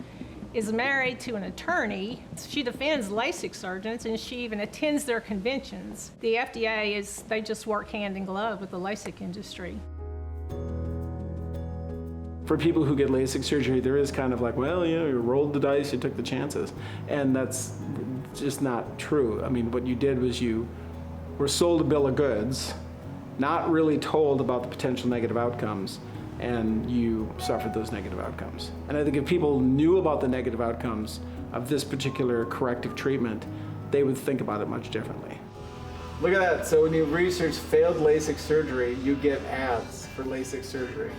is married to an attorney. She defends LASIK surgeons and she even attends their conventions. The FDA they just work hand in glove with the LASIK industry. For people who get LASIK surgery, there is kind of like, well, you rolled the dice, you took the chances. And that's just not true. I mean, what you did was you were sold a bill of goods, not really told about the potential negative outcomes, and you suffered those negative outcomes. And I think if people knew about the negative outcomes of this particular corrective treatment, they would think about it much differently. Look at that. So when you research failed LASIK surgery, you get ads for LASIK surgery.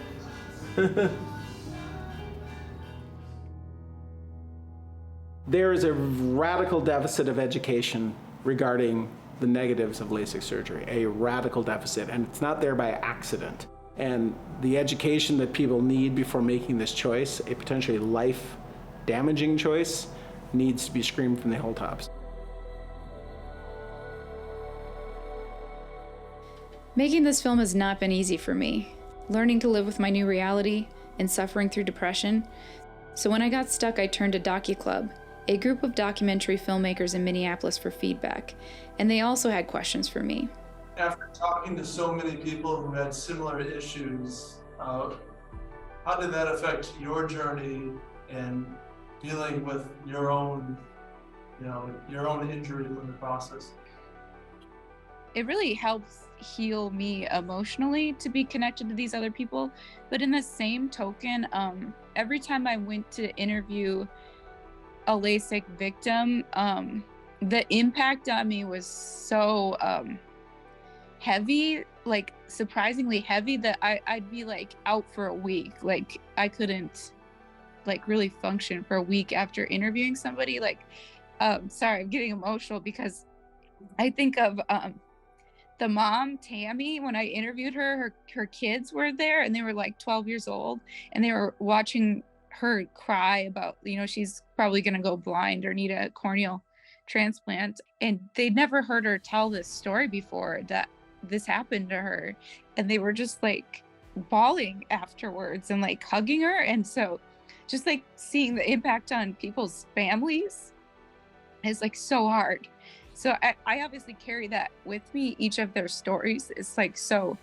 There is a radical deficit of education regarding the negatives of LASIK surgery, a radical deficit, and it's not there by accident. And the education that people need before making this choice, a potentially life-damaging choice, needs to be screamed from the hilltops. Making this film has not been easy for me, learning to live with my new reality and suffering through depression. So when I got stuck, I turned to DocuClub, a group of documentary filmmakers in Minneapolis, for feedback, and they also had questions for me. After talking to so many people who had similar issues, how did that affect your journey in dealing with your own injury from the process? It really helps heal me emotionally to be connected to these other people. But in the same token, every time I went to interview a LASIK victim, the impact on me was so heavy, like surprisingly heavy, that I'd be like out for a week. Like I couldn't like really function for a week after interviewing somebody. Like, sorry, I'm getting emotional because I think of the mom, Tammy. When I interviewed her kids were there and they were like 12 years old and they were watching her cry about, she's probably going to go blind or need a corneal transplant. And they'd never heard her tell this story before, that this happened to her. And they were just like bawling afterwards and like hugging her. And so just like seeing the impact on people's families is like so hard. So I obviously carry that with me. Each of their stories is like so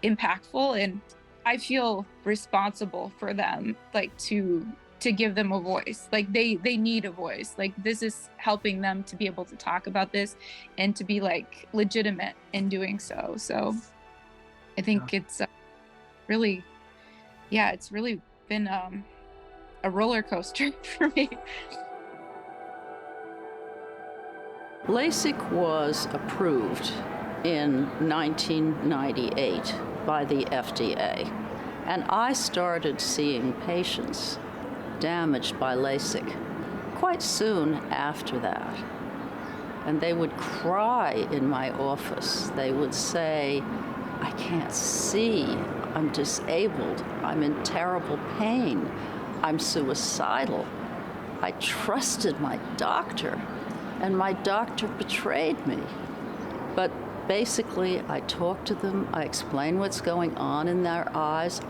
impactful, and I feel responsible for them, like to give them a voice. Like they need a voice. Like this is helping them to be able to talk about this and to be like legitimate in doing so. So I think it's really been a roller coaster for me. LASIK was approved in 1998 by the FDA, and I started seeing patients damaged by LASIK quite soon after that. And they would cry in my office. They would say, I can't see. I'm disabled. I'm in terrible pain. I'm suicidal. I trusted my doctor, and my doctor betrayed me. But basically, I talk to them, I explain what's going on in their eyes,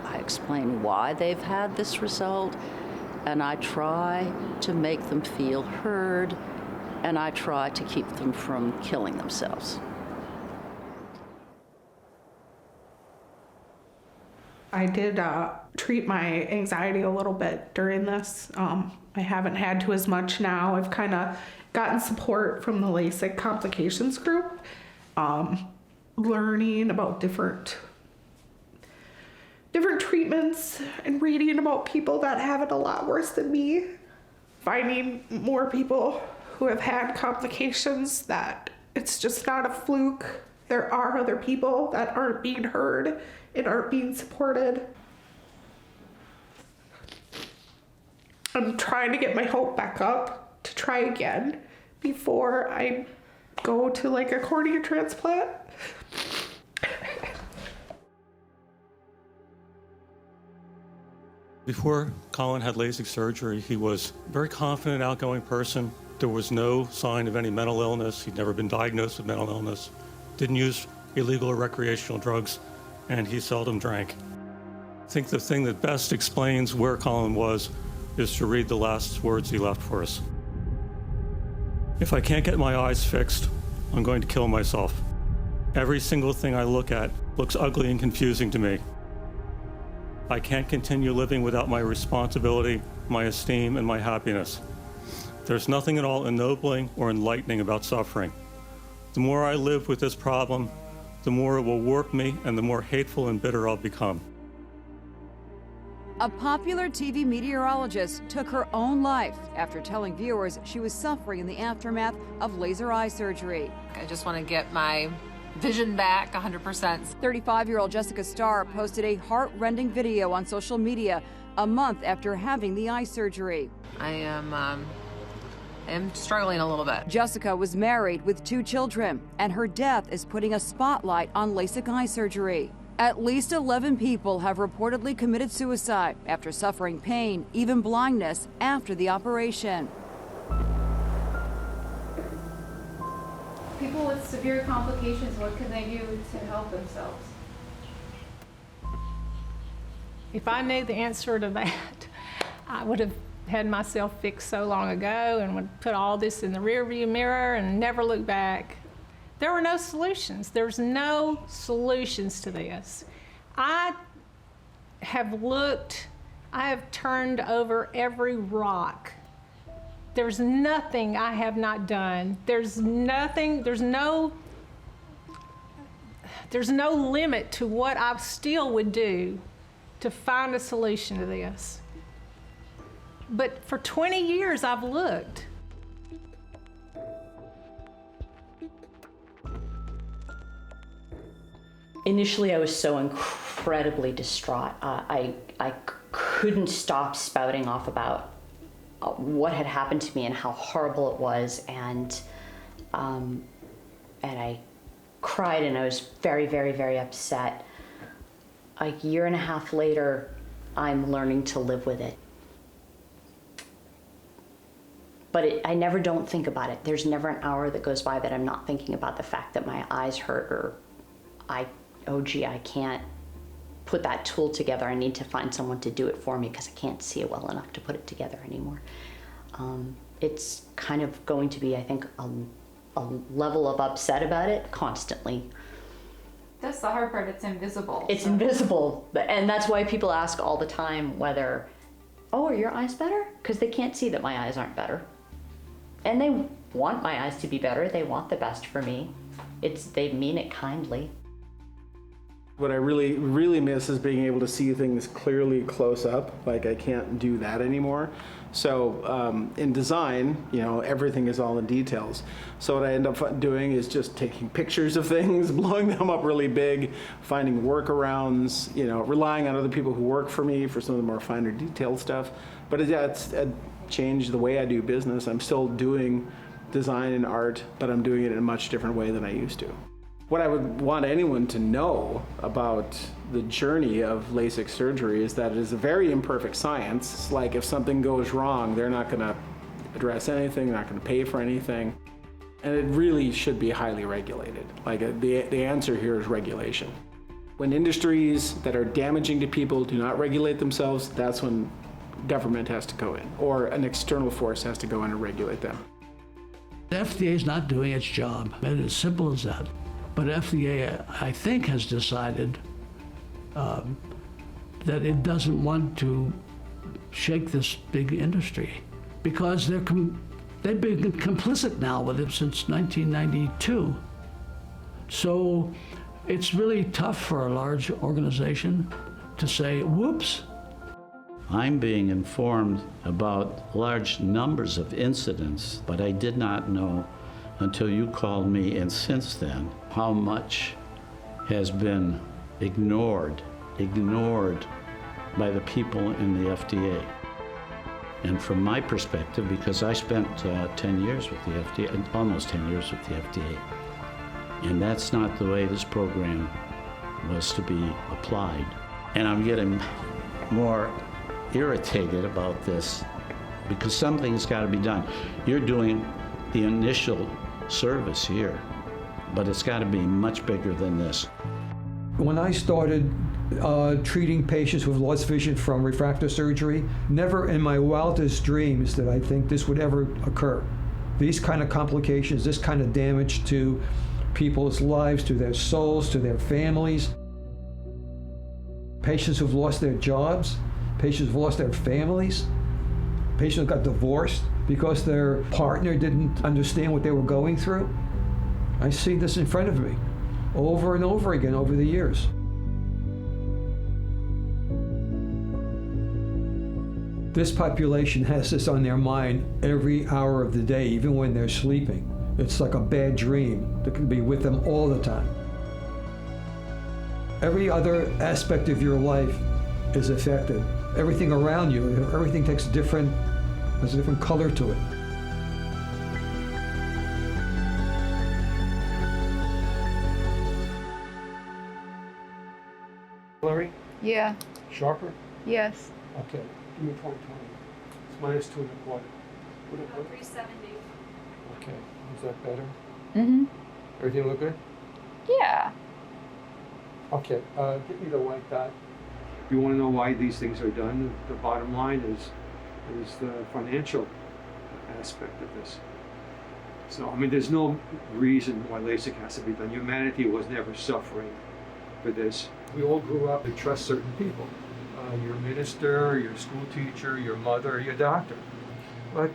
I explain why they've had this result, and I try to make them feel heard, and I try to keep them from killing themselves. I did treat my anxiety a little bit during this. I haven't had to as much now. I've kind of gotten support from the Lasik complications group, learning about different treatments and reading about people that have it a lot worse than me, finding more people who have had complications, that it's just not a fluke. There are other people that aren't being heard and aren't being supported. I'm trying to get my hope back up to try again before I go to like a cornea transplant. Before Colin had LASIK surgery, he was a very confident, outgoing person. There was no sign of any mental illness. He'd never been diagnosed with mental illness, didn't use illegal or recreational drugs, and he seldom drank. I think the thing that best explains where Colin was is to read the last words he left for us. If I can't get my eyes fixed, I'm going to kill myself. Every single thing I look at looks ugly and confusing to me. I can't continue living without my responsibility, my esteem, and my happiness. There's nothing at all ennobling or enlightening about suffering. The more I live with this problem, the more it will warp me and the more hateful and bitter I'll become. A popular TV meteorologist took her own life after telling viewers she was suffering in the aftermath of laser eye surgery. I just want to get my vision back 100%. 35-year-old Jessica Starr posted a heart-rending video on social media a month after having the eye surgery. I am struggling a little bit. Jessica was married with 2 children, and her death is putting a spotlight on LASIK eye surgery. At least 11 people have reportedly committed suicide after suffering pain, even blindness, after the operation. People with severe complications, what can they do to help themselves? If I knew the answer to that, I would have had myself fixed so long ago and would put all this in the rearview mirror and never look back. There were no solutions. There's no solutions to this. I have looked, I have turned over every rock. There's nothing I have not done. There's nothing, there's no limit to what I still would do to find a solution to this. But for 20 years I've looked. Initially, I was so incredibly distraught. I couldn't stop spouting off about what had happened to me and how horrible it was, and I cried and I was very, very, very upset. A year and a half later, I'm learning to live with it. But I never don't think about it. There's never an hour that goes by that I'm not thinking about the fact that my eyes hurt, or oh gee, I can't put that tool together. I need to find someone to do it for me because I can't see it well enough to put it together anymore. It's kind of going to be, I think, a level of upset about it constantly. That's the hard part, it's invisible. It's invisible, and that's why people ask all the time whether, oh, are your eyes better? Because they can't see that my eyes aren't better. And they want my eyes to be better. They want the best for me. They mean it kindly. What I really, really miss is being able to see things clearly close up. Like, I can't do that anymore. So in design, everything is all in details. So what I end up doing is just taking pictures of things, blowing them up really big, finding workarounds, relying on other people who work for me for some of the more finer detailed stuff. But it's changed the way I do business. I'm still doing design and art, but I'm doing it in a much different way than I used to. What I would want anyone to know about the journey of LASIK surgery is that it is a very imperfect science. It's like if something goes wrong, they're not going to address anything, they're not going to pay for anything. And it really should be highly regulated. Like the answer here is regulation. When industries that are damaging to people do not regulate themselves, that's when government has to go in, or an external force has to go in and regulate them. The FDA is not doing its job. It's as simple as that. But FDA, I think, has decided that it doesn't want to shake this big industry because they've been complicit now with it since 1992. So it's really tough for a large organization to say, whoops. I'm being informed about large numbers of incidents, but I did not know until you called me, and since then, how much has been ignored by the people in the FDA. And from my perspective, because I spent 10 years with the FDA, almost 10 years with the FDA, and that's not the way this program was to be applied. And I'm getting more irritated about this because something's got to be done. You're doing the initial service here, but it's got to be much bigger than this. When I started treating patients with lost vision from refractive surgery, never in my wildest dreams did I think this would ever occur. These kind of complications, this kind of damage to people's lives, to their souls, to their families. Patients who've lost their jobs, patients who've lost their families, patients who got divorced because their partner didn't understand what they were going through. I see this in front of me over and over again over the years. This population has this on their mind every hour of the day, even when they're sleeping. It's like a bad dream that can be with them all the time. Every other aspect of your life is affected. Everything around you, everything has a different color to it. Larry? Yeah. Sharper? Yes. Okay. Give me 420. It's minus 2 1/4. 370. Okay. Is that better? Mm-hmm. Everything look good? Yeah. Okay. Give me the white dot. You want to know why these things are done? The bottom line is the financial aspect of this. So, I mean, there's no reason why LASIK has to be done. Humanity was never suffering for this. We all grew up to trust certain people. Your minister, your school teacher, your mother, your doctor. What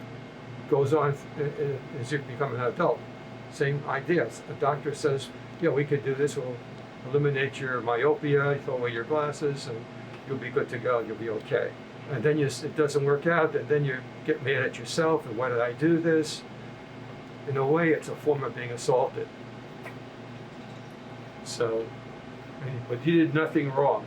goes on as you become an adult? Same ideas. A doctor says, yeah, we could do this. We'll eliminate your myopia, throw away your glasses, and you'll be good to go. You'll be okay. And then it doesn't work out, and then you get mad at yourself, and why did I do this? In a way, it's a form of being assaulted. So, but you did nothing wrong.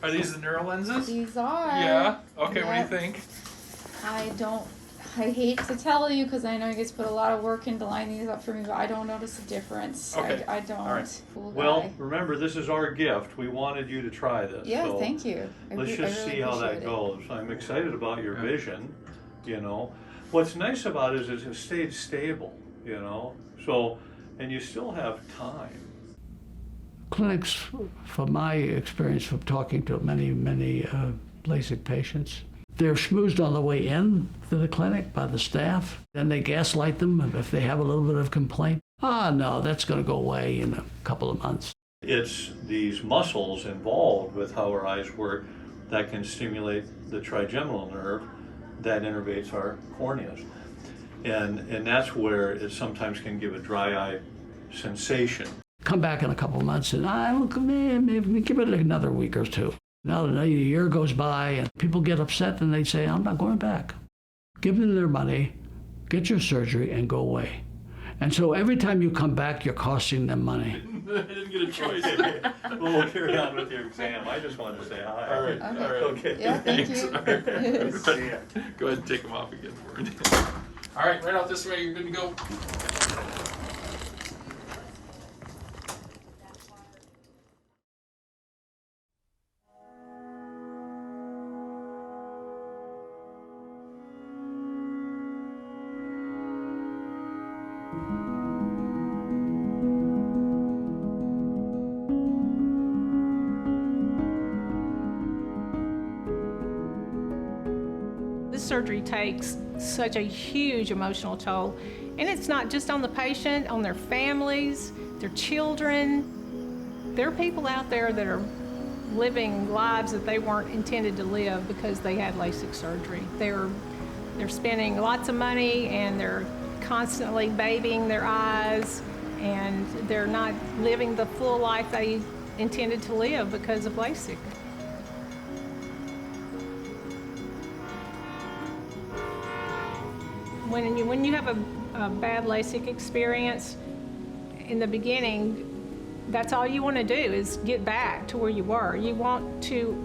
Are these the neural lenses? These are. Yeah. Okay, Yep. what do you think? I hate to tell you because I know you guys put a lot of work into lining these up for me, but I don't notice a difference. Okay. I don't. All right. Fool Well, guy. remember, this is our gift. We wanted you to try this. Yeah, so thank you. Let's I just really see how that appreciate it. goes. I'm excited about your vision, you know. What's nice about it is it stayed stable, you know. So, and you still have time. Clinics, from my experience from talking to many LASIK patients, they're schmoozed on the way in to the clinic by the staff. Then they gaslight them if they have a little bit of complaint. No, that's going to go away in a couple of months. It's these muscles involved with how our eyes work that can stimulate the trigeminal nerve that innervates our corneas. And that's where it sometimes can give a dry eye sensation. Come back in a couple of months and look, maybe give it another week or two. Now a year goes by and people get upset and they say, I'm not going back. Give them their money, get your surgery, and go away. And so every time you come back, you're costing them money. I didn't get a choice. Well, we'll carry on with your exam. I just wanted to say hi. All right, Okay. all right. Okay. Yeah, thank you. See ya. Go ahead and take them off again for me. All right, right out this way, you're good to go. This surgery takes such a huge emotional toll, and it's not just on the patient, on their families, their children. There are people out there that are living lives that they weren't intended to live because they had LASIK surgery. They're spending lots of money, and they're constantly babying their eyes, and they're not living the full life they intended to live because of LASIK. When you have a bad LASIK experience, in the beginning, that's all you want to do is get back to where you were. You want to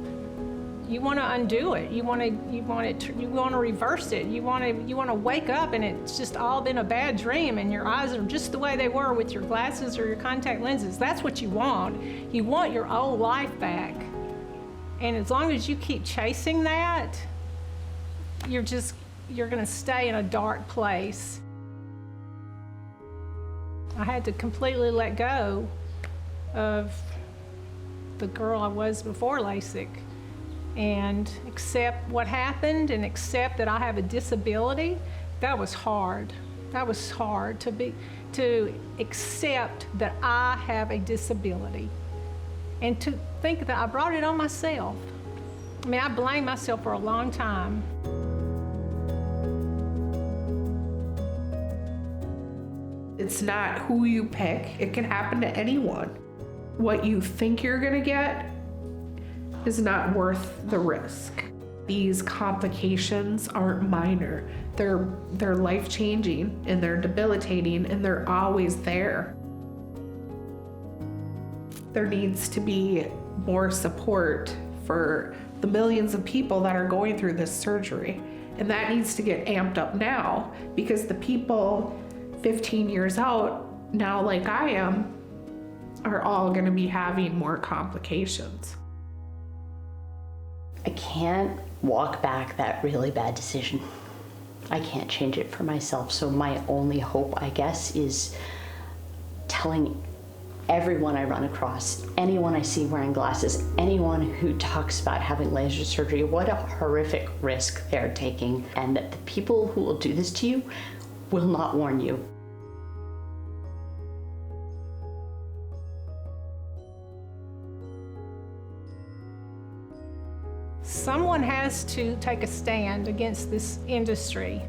undo it. You want to reverse it. You want to wake up and it's just all been a bad dream, and your eyes are just the way they were with your glasses or your contact lenses. That's what you want. You want your old life back. And as long as you keep chasing that, you're going to stay in a dark place. I had to completely let go of the girl I was before LASIK and accept what happened and accept that I have a disability. That was hard. That was hard to accept that I have a disability and to think that I brought it on myself. I mean, I blamed myself for a long time. It's not who you pick. It can happen to anyone. What you think you're gonna get is not worth the risk. These complications aren't minor. They're life-changing, and they're debilitating, and they're always there. There needs to be more support for the millions of people that are going through this surgery. And that needs to get amped up now, because the people 15 years out, now like I am, are all gonna be having more complications. I can't walk back that really bad decision. I can't change it for myself, so my only hope, I guess, is telling everyone I run across, anyone I see wearing glasses, anyone who talks about having laser surgery, what a horrific risk they're taking, and that the people who will do this to you will not warn you. Someone has to take a stand against this industry.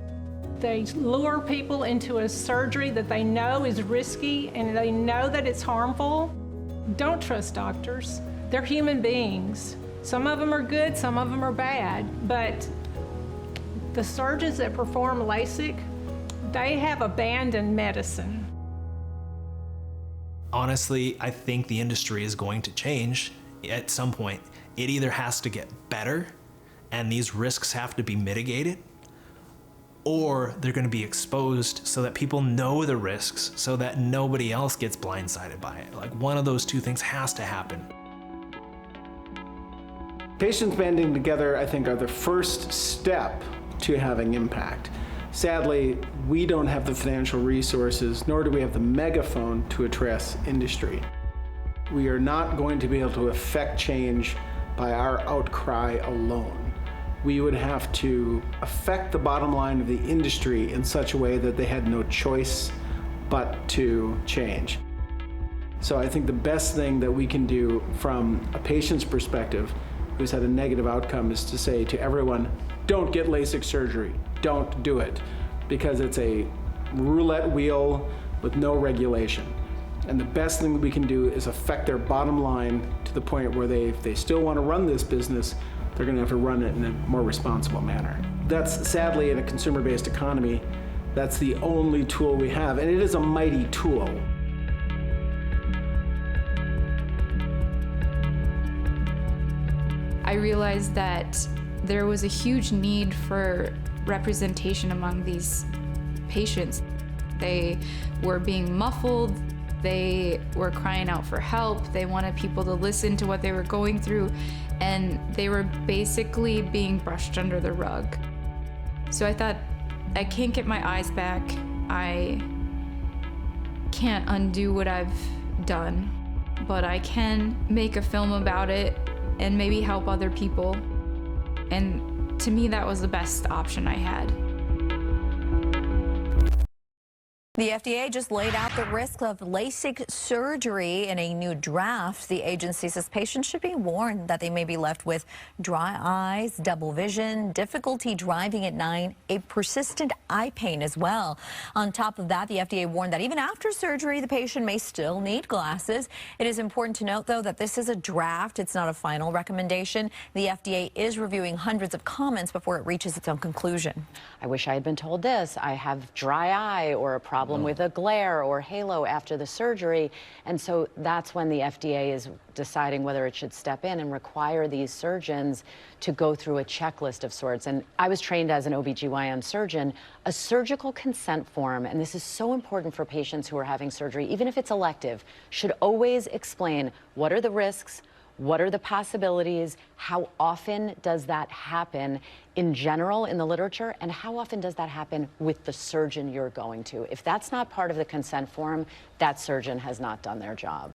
They lure people into a surgery that they know is risky and they know that it's harmful. Don't trust doctors. They're human beings. Some of them are good, some of them are bad, but the surgeons that perform LASIK, they have abandoned medicine. Honestly, I think the industry is going to change at some point. It either has to get better and these risks have to be mitigated, or they're going to be exposed so that people know the risks so that nobody else gets blindsided by it. Like, one of those two things has to happen. Patients banding together, I think, are the first step to having impact. Sadly, we don't have the financial resources, nor do we have the megaphone to address industry. We are not going to be able to affect change by our outcry alone. We would have to affect the bottom line of the industry in such a way that they had no choice but to change. So I think the best thing that we can do from a patient's perspective who's had a negative outcome is to say to everyone, don't get LASIK surgery, don't do it, because it's a roulette wheel with no regulation. And the best thing that we can do is affect their bottom line to the point where if they still want to run this business, they're going to have to run it in a more responsible manner. That's sadly, in a consumer-based economy, that's the only tool we have, and it is a mighty tool. I realized that there was a huge need for representation among these patients. They were being muffled, they were crying out for help, they wanted people to listen to what they were going through, and they were basically being brushed under the rug. So I thought, I can't get my eyes back, I can't undo what I've done, but I can make a film about it and maybe help other people. And to me, that was the best option I had. The FDA just laid out the risk of Lasik surgery in a new draft. The agency says patients should be warned that they may be left with dry eyes, double vision, difficulty driving at night, a persistent eye pain as well. On top of that, the FDA warned that even after surgery, the patient may still need glasses. It is important to note, though, that this is a draft. It's not a final recommendation. The FDA is reviewing hundreds of comments before it reaches its own conclusion. I wish I had been told this. I have dry eye or a problem with a glare or halo after the surgery, and so that's when the FDA is deciding whether it should step in and require these surgeons to go through a checklist of sorts. And I was trained as an OBGYN surgeon. A surgical consent form, and this is so important for patients who are having surgery, even if it's elective, should always explain what are the risks, what are the possibilities, how often does that happen in general in the literature, and how often does that happen with the surgeon you're going to. If that's not part of the consent form, that surgeon has not done their job.